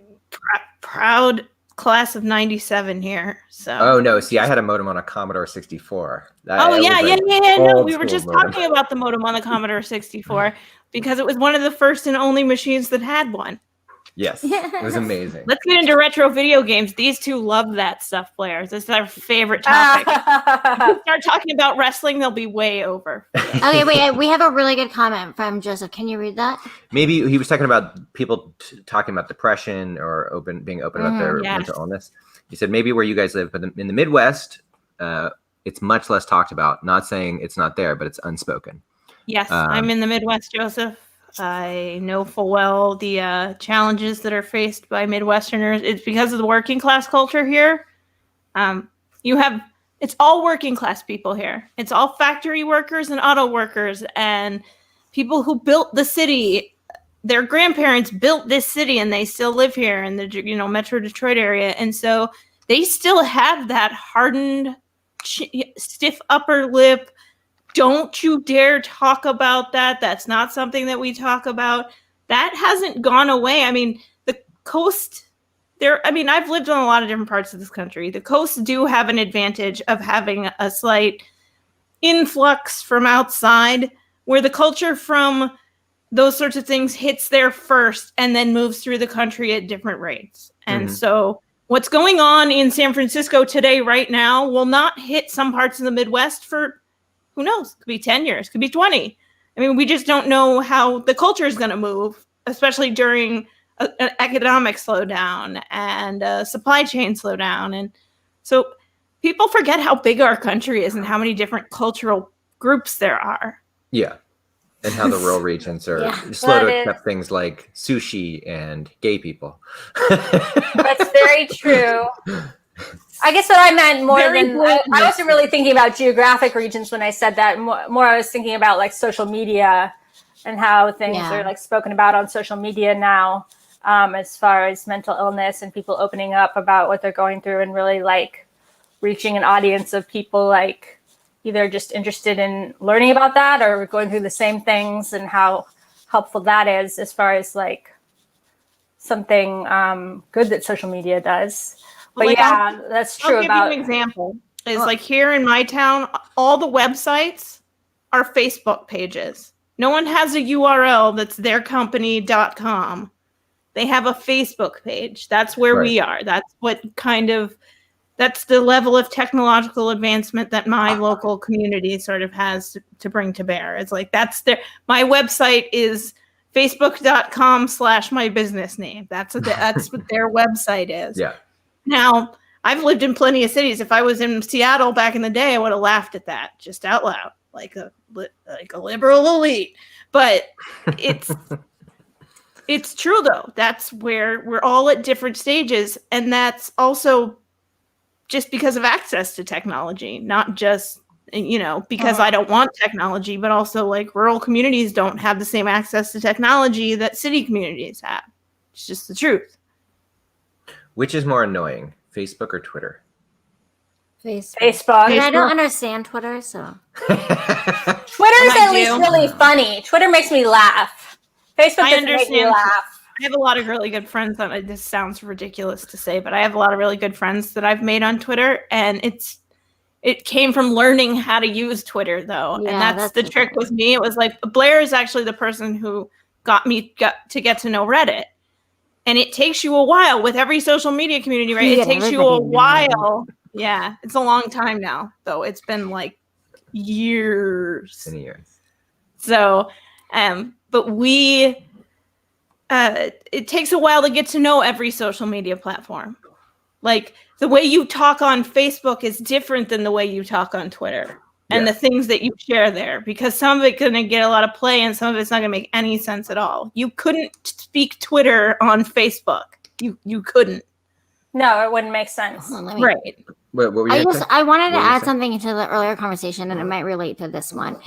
proud class of 97 here. So. Oh no! See, I had a modem on a Commodore 64. No, we were just talking about the modem on the Commodore 64 because it was one of the first and only machines that had one. Yes, it was amazing. Let's get into retro video games. These two love that stuff, players. This is our favorite topic. If we start talking about wrestling, they'll be way over. Okay, wait. We have a really good comment from Joseph. Can you read that? Maybe he was talking about people talking about depression or being open about their mental illness. He said maybe where you guys live, but in the Midwest, it's much less talked about. Not saying it's not there, but it's unspoken. Yes, I'm in the Midwest, Joseph. I know full well the challenges that are faced by Midwesterners. It's because of the working class culture here. It's all working class people here. It's all factory workers and auto workers and people who built the city. Their grandparents built this city and they still live here in the Metro Detroit area. And so they still have that hardened, stiff upper lip. Don't you dare talk about that. That's not something that we talk about. That hasn't gone away. I mean, the coast I've lived on a lot of different parts of this country. The coasts do have an advantage of having a slight influx from outside where the culture from those sorts of things hits there first and then moves through the country at different rates. And so what's going on in San Francisco today, right now, will not hit some parts of the Midwest for who knows? Could be 10 years, could be 20. I mean, we just don't know how the culture is going to move, especially during an economic slowdown and a supply chain slowdown. And so people forget how big our country is and how many different cultural groups there are. Yeah. And how the rural regions are slow to accept things like sushi and gay people. That's very true. I guess what I meant more than I wasn't really thinking about geographic regions when I said that. More I was thinking about like social media and how things are like spoken about on social media now, as far as mental illness and people opening up about what they're going through and really like reaching an audience of people like either just interested in learning about that or going through the same things, and how helpful that is as far as like something good that social media does. But like, that's true. I'll give you an example. Is like here in my town, all the websites are Facebook pages. No one has a URL that's theircompany.com. They have a Facebook page. That's where we are. That's what that's the level of technological advancement that my local community sort of has to bring to bear. It's like my website is facebook.com/my business name. That's what their website is. Yeah. Now, I've lived in plenty of cities. If I was in Seattle back in the day, I would have laughed at that just out loud, like a liberal elite. But it's true though. That's where we're all at different stages, and that's also just because of access to technology, not just, because I don't want technology, but also like rural communities don't have the same access to technology that city communities have. It's just the truth. Which is more annoying, Facebook or Twitter? Facebook. I don't understand Twitter, so. Twitter's at least really funny. Twitter makes me laugh. Facebook doesn't make me laugh. I have a lot of really good friends on it. This sounds ridiculous to say, but I have a lot of really good friends that I've made on Twitter, and it came from learning how to use Twitter though. Yeah, and that's the trick with me. It was like Blair is actually the person who got to get to know Reddit. And it takes you a while with every social media community, right? It takes you a while. Yeah, it's a long time now, though. It's been like years. Many years. So, but it takes a while to get to know every social media platform. Like the way you talk on Facebook is different than the way you talk on Twitter and the things that you share there, because some of it's going to get a lot of play and some of it's not going to make any sense at all. You couldn't speak Twitter on Facebook. You couldn't. No, it wouldn't make sense. Right. What were you I wanted to add something to the earlier conversation, and it might relate to this one.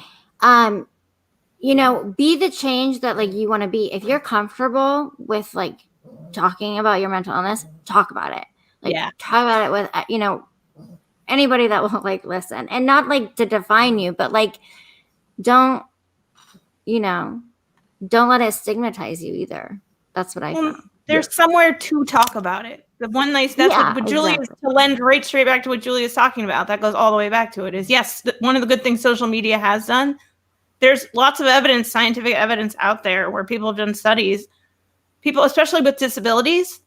Be the change that like you want to be. If you're comfortable with like talking about your mental illness, talk about it. Like talk about it with anybody that will like listen, and not like to define you, but like don't let it stigmatize you either. That's what I found. There's somewhere to talk about it. The one that's what Julia is to lend right straight back to what Julia is talking about. That goes all the way back to it. Is yes, one of the good things social media has done. There's lots of evidence, scientific evidence out there where people have done studies. People, especially with disabilities,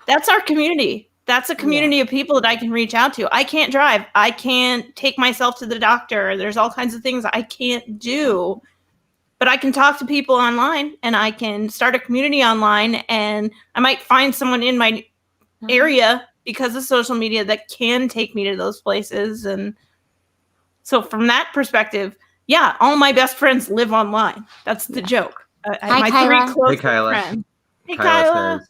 that's our community. That's a community of people that I can reach out to. I can't drive. I can't take myself to the doctor. There's all kinds of things I can't do. But I can talk to people online, and I can start a community online, and I might find someone in my area because of social media that can take me to those places. And so from that perspective, all my best friends live online. That's the joke. My Kyla. 3 close Kyla. friends. Hey, Kyla Kyla. says,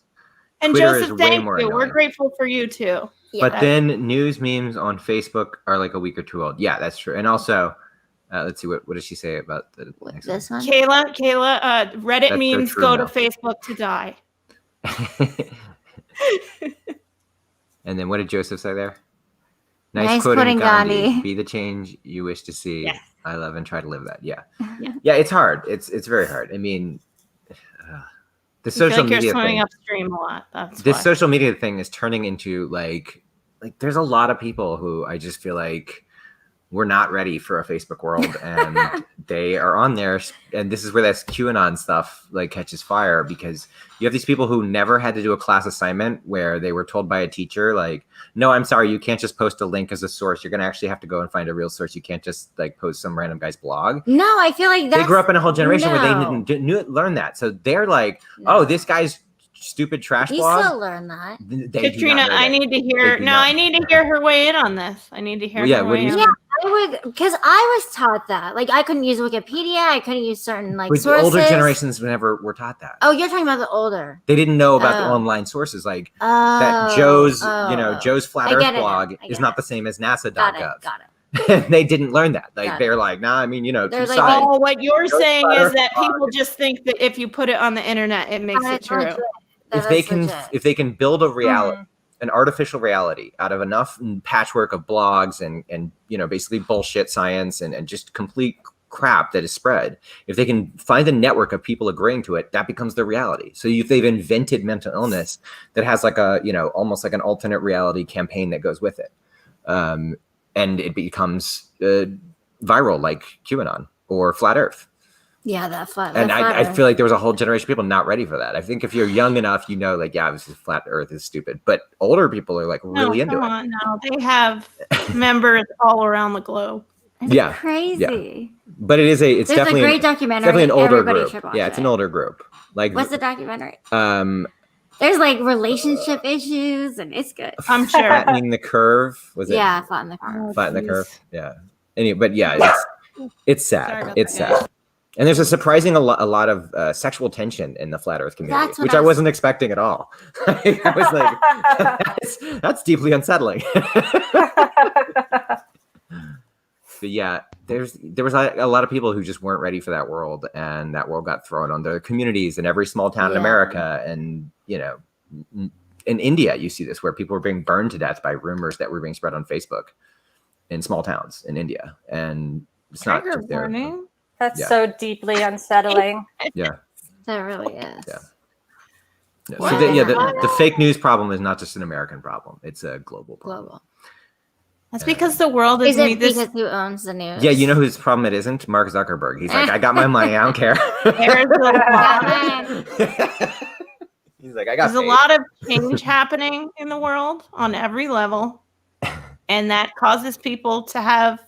And Twitter Joseph, is way thank more you. We're annoying. grateful for you too. But then news memes on Facebook are like a week or two old. Yeah, that's true. And also, let's see, what does she say about the next This one? Kayla, Reddit That's memes so true go now. to Facebook to die. And then what did Joseph say there? Nice quoting quoting Gandhi. Be the change you wish to see. Yes. I love and try to live that. Yeah. Yeah. Yeah, it's hard. It's very hard. I mean, the social like you're media swimming thing. upstream a lot. That's This why. social media thing is turning into like there's a lot of people who I just feel like we're not ready for a Facebook world, and they are on there. And this is where this QAnon stuff like catches fire, because you have these people who never had to do a class assignment where they were told by a teacher, like, no, I'm sorry, you can't just post a link as a source. You're going to actually have to go and find a real source. You can't just like post some random guy's blog. No, I feel like they grew up in a whole generation where they didn't learn that. So they're like, oh, this guy's stupid trash blog. You still learn that. Katrina, I need to hear. No, I need to hear her weigh in on this. I need to hear. Yeah, her weigh in. Yeah, I would, because I was taught that. Like, I couldn't use Wikipedia. I couldn't use certain like sources. Older generations never were taught that. Oh, you're talking about the older. They didn't know about the online sources, like that. Joe's Flat Earth blog is not the same as NASA.gov. Got it. They didn't learn that. Like they're like, nah. I mean, They're like, oh, what you're saying is that people just think that if you put it on the internet, it makes it true. If they can build a reality, an artificial reality out of enough patchwork of blogs and basically bullshit science and just complete crap that is spread, if they can find a network of people agreeing to it, that becomes the reality. So if they've invented mental illness that has like a almost like an alternate reality campaign that goes with it, and it becomes viral like QAnon or Flat Earth. Yeah, that flat. And I feel like there was a whole generation of people not ready for that. I think if you're young enough, like, yeah, this is Flat Earth is stupid. But older people are like really into it. No, they have members all around the globe. It's crazy. Yeah. But it's definitely a great documentary. Definitely an older Everybody group. should watch it's an older group. Like, what's the documentary? There's like relationship issues, and it's good. I'm sure. Flattening the Curve was it? Yeah, Flatten the Curve. Flatten the Curve. Yeah. Anyway, but yeah, it's sad. It's sad. And there's a surprising a lot of sexual tension in the Flat Earth community, which I wasn't expecting at all. I was like, that's deeply unsettling. But yeah, there was a lot of people who just weren't ready for that world, and that world got thrown on their communities in every small town in America. And, in India, you see this where people were being burned to death by rumors that were being spread on Facebook in small towns in India. And it's not just there. That's so deeply unsettling. Yeah. That really is. Yeah. No, so the fake news problem is not just an American problem. It's a global problem. That's because the world is because who owns the news? Yeah, you know whose problem it isn't? Mark Zuckerberg. He's like, I got my money. I don't care. He's like, I got There's a lot of change happening in the world on every level. And that causes people to have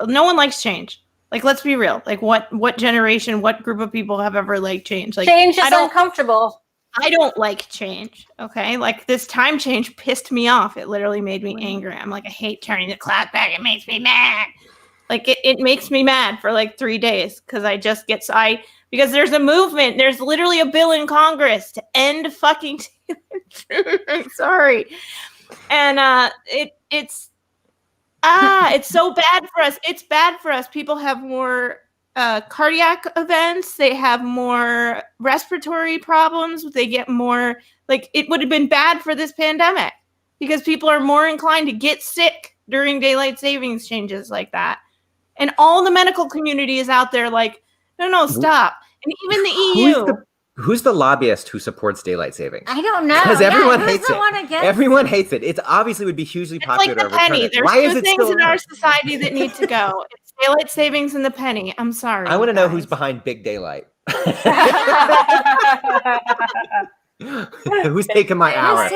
no one likes change. Like, let's be real. Like, what generation, what group of people have ever liked change? Like, change is uncomfortable. I don't like change. Okay, like this time change pissed me off. It literally made me angry. I'm like, I hate turning the clock back. It makes me mad. Like it makes me mad for like 3 days because I just get because there's a movement. There's literally a bill in Congress to end fucking. Sorry, and it's so bad for us. It's bad for us. People have more cardiac events. They have more respiratory problems. They get more, like, it would have been bad for this pandemic because people are more inclined to get sick during daylight savings changes like that. And all the medical community is out there like, no, stop. And even the EU. Who's the lobbyist who supports daylight savings? I don't know. Because everyone hates it. Everyone hates it. It obviously would be hugely popular. It's like the penny. There's two things in our society that need to go. It's daylight savings and the penny. I'm sorry. I want to know who's behind big daylight. Who's taking my hour?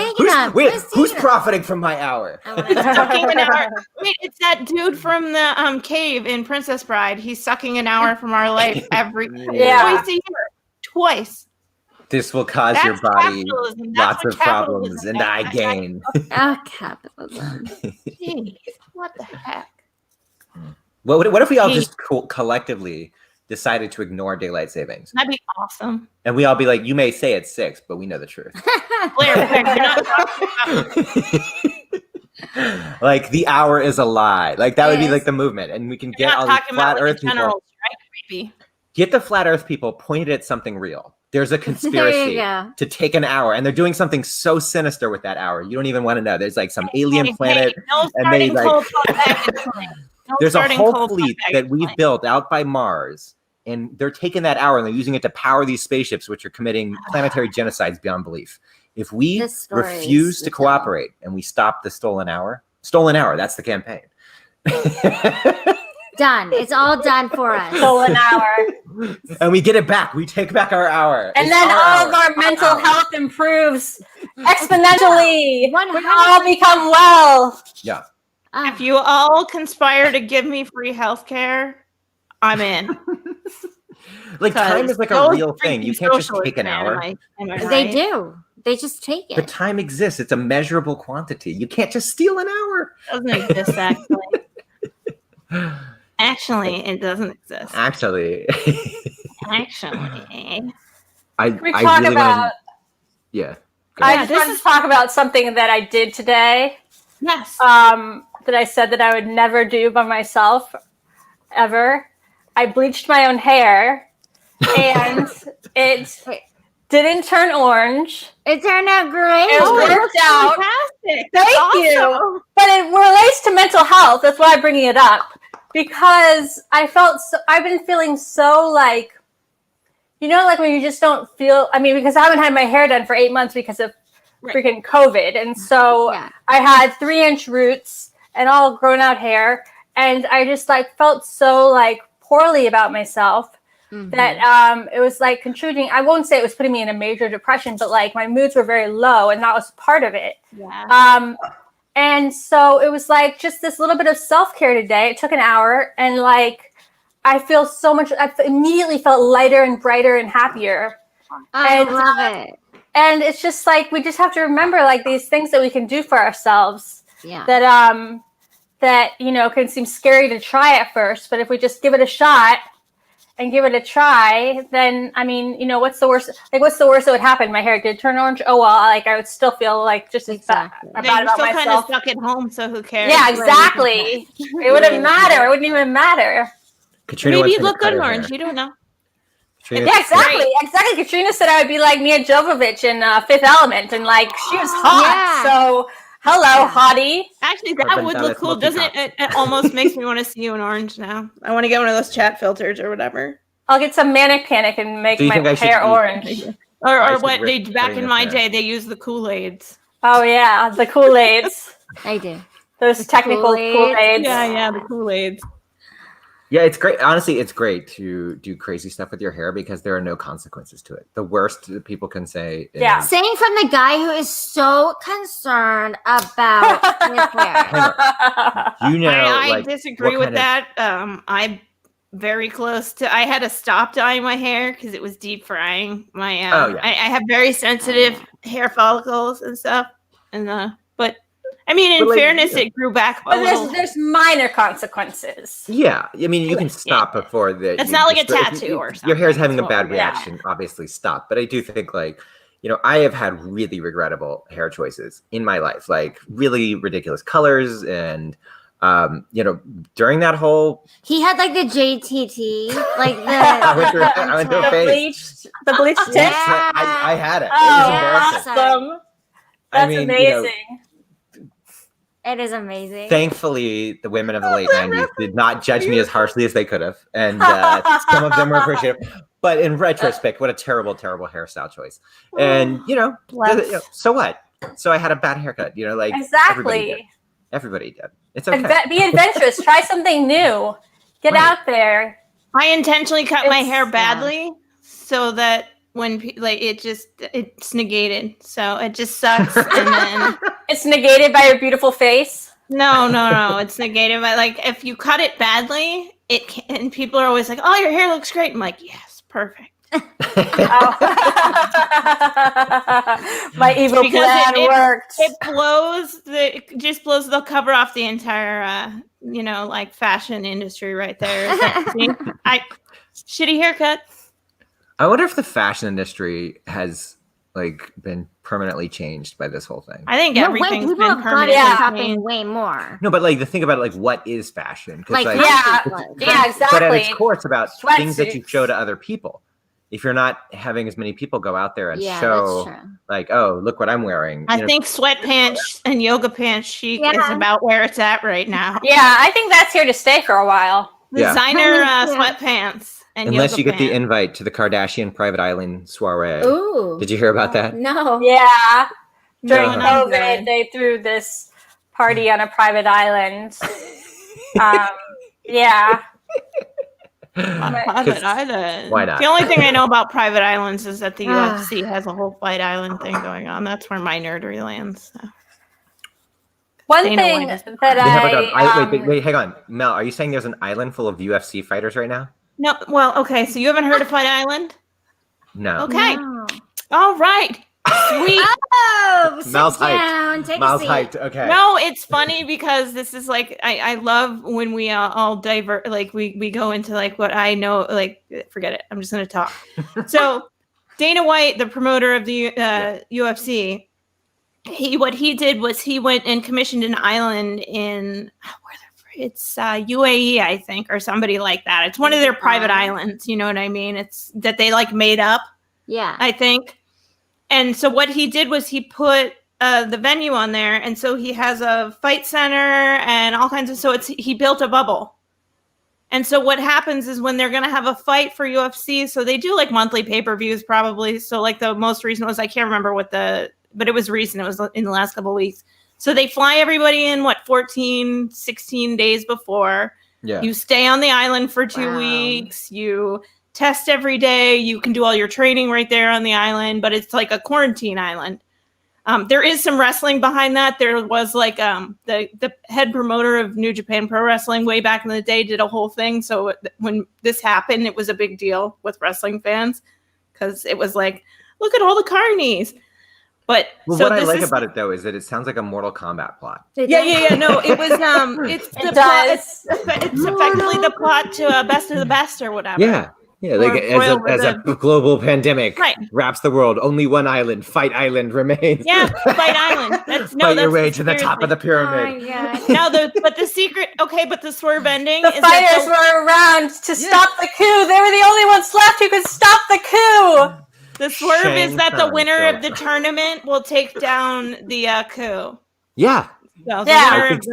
Who's profiting from my hour? Sucking an hour. Wait, it's that dude from the cave in Princess Bride. He's sucking an hour from our life twice a year. Twice. This will cause your body lots of problems, and I gain. Capitalism. Jeez, what the heck? What if we all just collectively decided to ignore daylight savings? That'd be awesome. And we all be like, you may say it's 6, but we know the truth. Blair, you're not talking about like the hour is a lie. Like that would be like the movement, and we can get all these flat Earth people. Get the flat Earth people pointed at something real. There's a conspiracy to take an hour, and they're doing something so sinister with that hour. You don't even want to know. There's like some alien planet, and they like. There's a whole fleet that we've built out by Mars, and they're taking that hour and they're using it to power these spaceships, which are committing planetary genocides beyond belief. If we refuse to cooperate and we stop the stolen hour, that's the campaign. Done. It's all done for us. Stolen hour. And we get it back. We take back our hour. And It's then our all of hour. our mental health improves exponentially. We 100%. all become well. Yeah. If you all conspire to give me free healthcare, I'm in. Like time is like a real thing. You can't just take an hour. They do. They just take But it. time exists. It's a measurable quantity. You can't just steal an hour. Doesn't exist actually. Actually, it doesn't exist. Actually, Actually. We I talk really about. want to. Yeah. Go I ahead. just want to talk about something that I did today. Yes. That I said that I would never do by myself, ever. I bleached my own hair, and it didn't turn orange. It turned out great. It worked out. Fantastic. Thank you. But it relates to mental health. That's why I'm bringing it up. Because I've been feeling so like, like when you just don't feel, because I haven't had my hair done for 8 months because of freaking COVID. And so I had 3-inch roots and all grown out hair. And I just like felt so like poorly about myself that it was like contributing. I won't say it was putting me in a major depression, but like my moods were very low and that was part of it. Yeah. And so it was like just this little bit of self-care today. It took an hour and like I feel so much. I immediately felt lighter and brighter and happier. I love it. And it's just like we just have to remember like these things that we can do for ourselves. Yeah. That can seem scary to try at first, but if we just give it a shot and give it a try, then what's the worst? Like, what's the worst that would happen? My hair did turn orange. Oh well, like I would still feel like just as bad You're about still kind of myself. stuck at home, so who cares? Yeah, exactly. It wouldn't matter. It wouldn't even matter. Katrina Maybe wants you me to look cut good in her orange. hair. You don't know. Katrina- Yeah, exactly. Exactly. Katrina said I would be like Mia Jovovich in Fifth Element, and like she was hot. Yeah. So hello, hottie. Actually, that would look cool, doesn't it? It almost makes me want to see you in orange now. I want to get one of those chat filters or whatever. I'll get some Manic Panic and make Do you my think I should hair use- orange. Or should what rip they back in Katrina's my hair. day, they used the Kool-Aids. Oh yeah, the Kool-Aids. I do. Those technical Kool-Aids. Kool-Aids. Yeah, the Kool-Aids. Yeah, it's great. Honestly, it's great to do crazy stuff with your hair because there are no consequences to it. The worst that people can say is, Yeah. Saying from the guy who is so concerned about his hair. I like, disagree what with kind that. I'm very close to. I had to stop dyeing my hair because it was deep frying. My I have very sensitive hair follicles and stuff, and but I mean, in fairness, it grew back a But little. there's minor consequences. Yeah, I mean, you can stop before the. It's not like a tattoo or something. Your hair is having a That's bad what- reaction. Obviously, stop. But I do think I have had really regrettable hair choices in my life, like really ridiculous colors and. During that whole, He had like the JTT, like the. I went through a The phase. bleached tips. Yeah. I had it. It was Oh, embarrassing. awesome. That's amazing. It is amazing. Thankfully, the women of the late 90s did not judge me as harshly as they could have. And some of them were appreciative. But in retrospect, what a terrible, terrible hairstyle choice. And, so what? So I had a bad haircut, Exactly. Everybody did. It's okay. Be adventurous. Try something new. Get out there. I intentionally cut my hair badly so that when it's negated, so it just sucks. And then It's negated by your beautiful face. no, it's negated by if you cut it badly, and people are always like, "Oh, your hair looks great." I'm like, "Yes, perfect." My evil plan worked. It just blows the cover off the entire fashion industry right there. Shitty haircut. I wonder if the fashion industry has been permanently changed by this whole thing. I think everything's people been have gone permanently into changed. shopping way more. No, but the thing about what is fashion? 'Cause, Exactly. But at its core, it's about things that you Sweatsuits. show to other people. If you're not having as many people go out there and Yeah, show, that's true. oh, look what I'm wearing. I think sweatpants and yoga pants chic is about where it's at right now. Yeah, I think that's here to stay for a while. Designer sweatpants and unless yoga you get the pants. invite to the Kardashian private island soiree. Ooh. Did you hear about that? No. Yeah. During No. COVID, they threw this party on a private island. Yeah. Private Island. Why not? The only thing I know about private islands is that the Ah. UFC has a whole fight island thing going on. That's where my nerdery lands. So. One Dana thing White is- that They have like I wait, hang on, Mel. Are you saying there's an island full of UFC fighters right now? No, well, okay. So you haven't heard of Fight Island? No. Okay. No. All right. Sweet. Oh, sit Miles down. hyped. Take Miles a seat. hyped. Okay. No, it's funny because this is like I love when we all divert, like we go into like what I know, like forget it. I'm just gonna talk. So Dana White, the promoter of the UFC, what he did was he went and commissioned an island in it's UAE, I think, or somebody like that. It's one of their private islands. You know what I mean? It's that they like made up. Yeah. I think. And so what he did was he put the venue on there, and so he has a fight center and all kinds of. So he built a bubble. And so what happens is when they're going to have a fight for UFC, so they do like monthly pay-per-views probably. So like the most recent was, I can't remember but it was recent. It was in the last couple of weeks. So they fly everybody in 14, 16 days before. Yeah. You stay on the island for 2 weeks. You test every day. You can do all your training right there on the island, but it's like a quarantine island. There is some wrestling behind that. There was like the head promoter of New Japan Pro Wrestling way back in the day did a whole thing. So when this happened, it was a big deal with wrestling fans because it was like, look at all the carnies. But well, so what I like about it though is that it sounds like a Mortal Kombat plot. Yeah. No, it was it's the plot. It's effectively the plot to Best of the Best or whatever. Yeah. Yeah, like as a global pandemic wraps the world, only one island, Fight Island, remains. Yeah, Fight Island. Fight your way to the top of the pyramid. Now, but the secret, but the swerve ending. The fighters were around to stop the coup. They were the only ones left who could stop the coup. The swerve is that the winner of the tournament will take down the coup. Yeah. So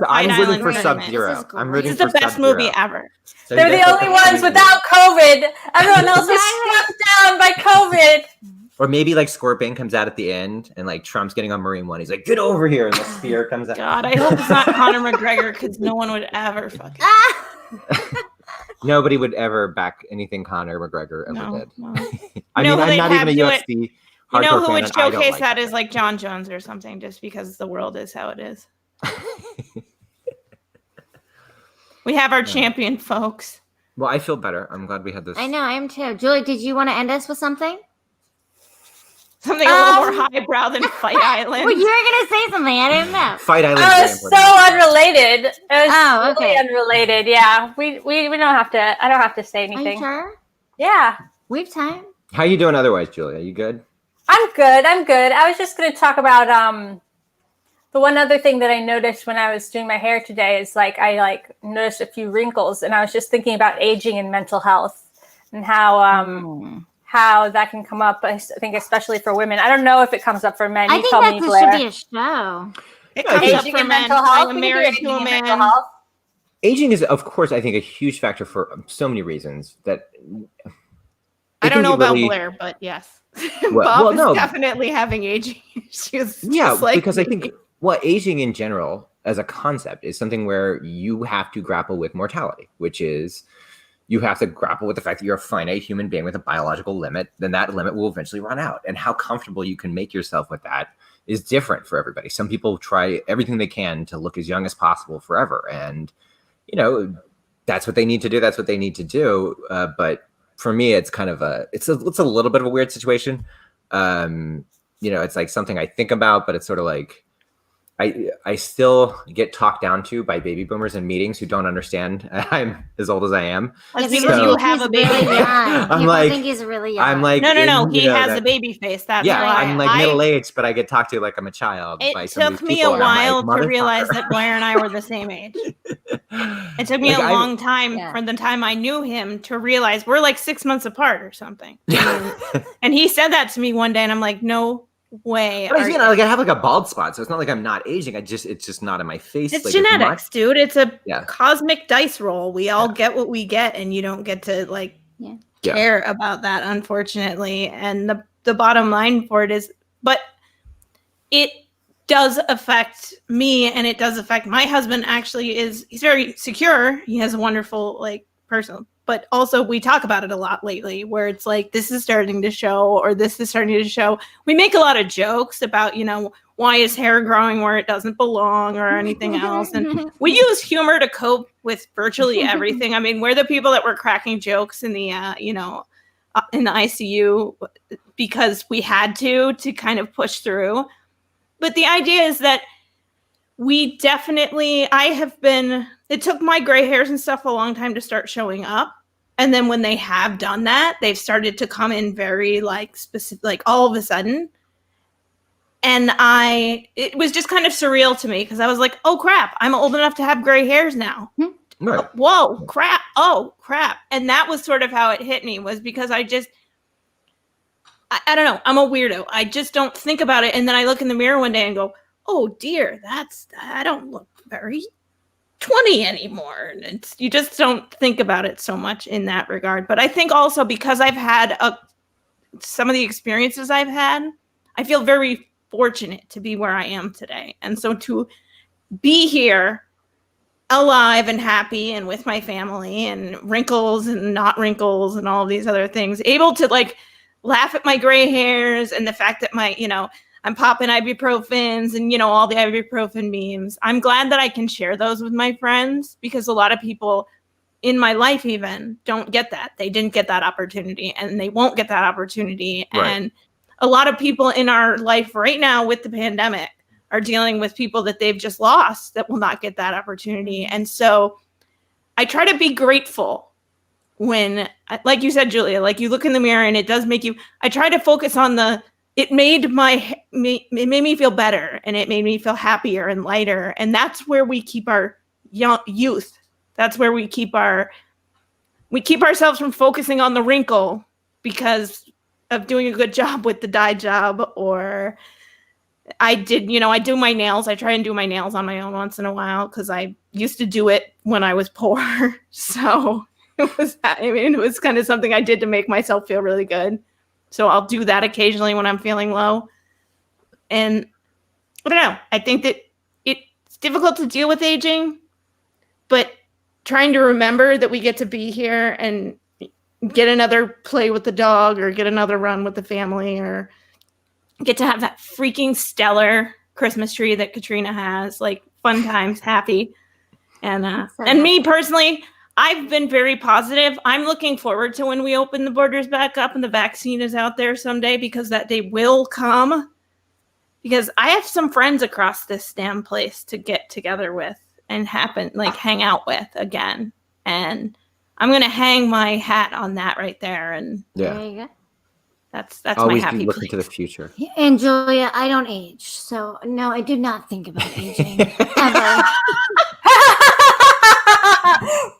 I'm rooting for Sub-Zero. I'm rooting for This is the best movie ever. So they're the only ones without COVID. Everyone else was struck down by COVID. Or maybe like Scorpion comes out at the end and like Trump's getting on Marine One. He's like, get over here. And the spear comes out. God, I hope it's not Conor McGregor because no one would ever fucking. Nobody would ever back anything Conor McGregor ever did. No. I mean, I'm not even a UFC. You know who would showcase that is like John Jones or something, just because the world is how it is. We have our champion, folks. Well, I feel better. I'm glad we had this. I know, I am too. Julie, did you want to end us with something? Something a little more highbrow than Fight Island. Well, you were going to say something. I didn't know. Fight Island. It was so unrelated. It was okay. Really unrelated. Yeah, we don't have to. I don't have to say anything. Are you sure? Yeah, we have time. How you doing otherwise, Julia? Are you good? I'm good. I was just going to talk about the one other thing that I noticed when I was doing my hair today is I noticed a few wrinkles, and I was just thinking about aging and mental health and how that can come up. I think especially for women. I don't know if it comes up for men. I think that this should be a show. It comes up Aging for and men. mental health. I'm married to a man. Aging is, of course, I think a huge factor for so many reasons. That I don't know about Blair, but yes, Bob is definitely having aging issues. Yeah, because I think aging in general as a concept is something where you have to grapple with mortality, which is you have to grapple with the fact that you're a finite human being with a biological limit. Then that limit will eventually run out, and how comfortable you can make yourself with that is different for everybody. Some people try everything they can to look as young as possible forever, and that's what they need to do. That's what they need to do. But for me, it's kind of it's a little bit of a weird situation. It's like something I think about, but it's sort of like I still get talked down to by baby boomers in meetings who don't understand I'm as old as I am. That's because you have a baby. People think he's really young. I'm like, no. He has a baby face. That's why. I'm like middle aged, but I get talked to like I'm a child. It took me a while to realize that Blair and I were the same age. It took me a long time from the time I knew him to realize we're like 6 months apart or something. And he said that to me one day, and I'm like, no way. But I have like a bald spot, so it's not like I'm not aging. It's just not in my face. It's genetics, dude. It's a cosmic dice roll. We all get what we get, and you don't get to care about that, unfortunately. And the bottom line for it is, but it does affect me, and it does affect my husband. Actually, he's very secure. He has a wonderful like person, but also we talk about it a lot lately, where it's like this is starting to show, or this is starting to show. We make a lot of jokes about, why is hair growing where it doesn't belong or anything else, and we use humor to cope with virtually everything. I mean, we're the people that were cracking jokes in the in the ICU because we had to kind of push through. But the idea is that it took my gray hairs and stuff a long time to start showing up. And then when they have done that, they've started to come in very like specific, like all of a sudden. And it was just kind of surreal to me because I was like, oh crap, I'm old enough to have gray hairs now. Right. Whoa, crap. Oh, crap. And that was sort of how it hit me, was because I don't know. I'm a weirdo. I just don't think about it. And then I look in the mirror one day and go, oh dear, I don't look very 20 anymore. And you just don't think about it so much in that regard. But I think also because I've had some of the experiences I've had, I feel very fortunate to be where I am today. And so to be here alive and happy and with my family and wrinkles and not wrinkles and all of these other things, able to like laugh at my gray hairs and the fact that I'm popping ibuprofens and, all the ibuprofen memes. I'm glad that I can share those with my friends, because a lot of people in my life even don't get that. They didn't get that opportunity, and they won't get that opportunity. Right. And a lot of people in our life right now with the pandemic are dealing with people that they've just lost that will not get that opportunity. And so I try to be grateful when, like you said, Julia, like you look in the mirror and it does make you, I try to focus on it made me feel better, and it made me feel happier and lighter. And that's where we keep our youth. That's where we keep ourselves from focusing on the wrinkle because of doing a good job with the dye job, or I do my nails. I try and do my nails on my own once in a while because I used to do it when I was poor. So it was kind of something I did to make myself feel really good. So I'll do that occasionally when I'm feeling low. And I don't know. I think that it's difficult to deal with aging, but trying to remember that we get to be here and get another play with the dog, or get another run with the family, or get to have that freaking stellar Christmas tree that Katrina has, like fun times, happy. And me personally, I've been very positive. I'm looking forward to when we open the borders back up and the vaccine is out there someday, because that day will come. Because I have some friends across this damn place to get together with and hang out with again. And I'm going to hang my hat on that right there. And there you go. That's always my happy looking place. to the future. And Julia, I don't age, so no, I do not think about aging ever.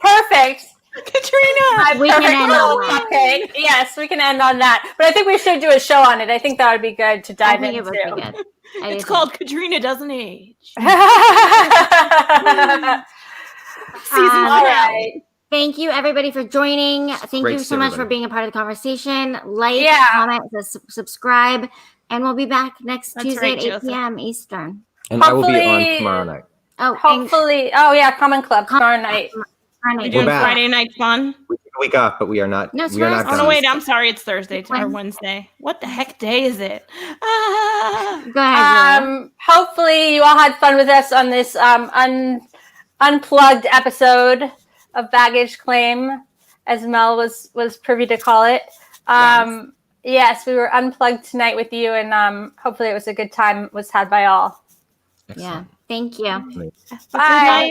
Perfect. Katrina, We can end on that. Okay. Yes, we can end on that. But I think we should do a show on it. I think that would be good to I dive think into. it would be good. it's called Katrina Doesn't Age. Season All right. Thank you, everybody, for joining. Thank Great you to so see much for everybody. being a part of the conversation. Like, Yeah. comment, subscribe, and we'll be back next That's Tuesday right, at 8 Joseph. p.m. Eastern. And I will be Hopefully- on tomorrow night. Oh, Hopefully. Oh, yeah. Common Club tomorrow night. We're doing back. Friday night fun. We took a week off, but we are not. No, it's we are not Wednesday. Oh, no, done. wait, I'm sorry. It's Thursday or Wednesday. What the heck day is it? Ah. Go ahead, Julia. Hopefully you all had fun with us on this unplugged episode of Baggage Claim, as Mel was privy to call it. Yes, we were unplugged tonight with you, and hopefully it was a good time was had by all. Yeah. Thank you. Bye.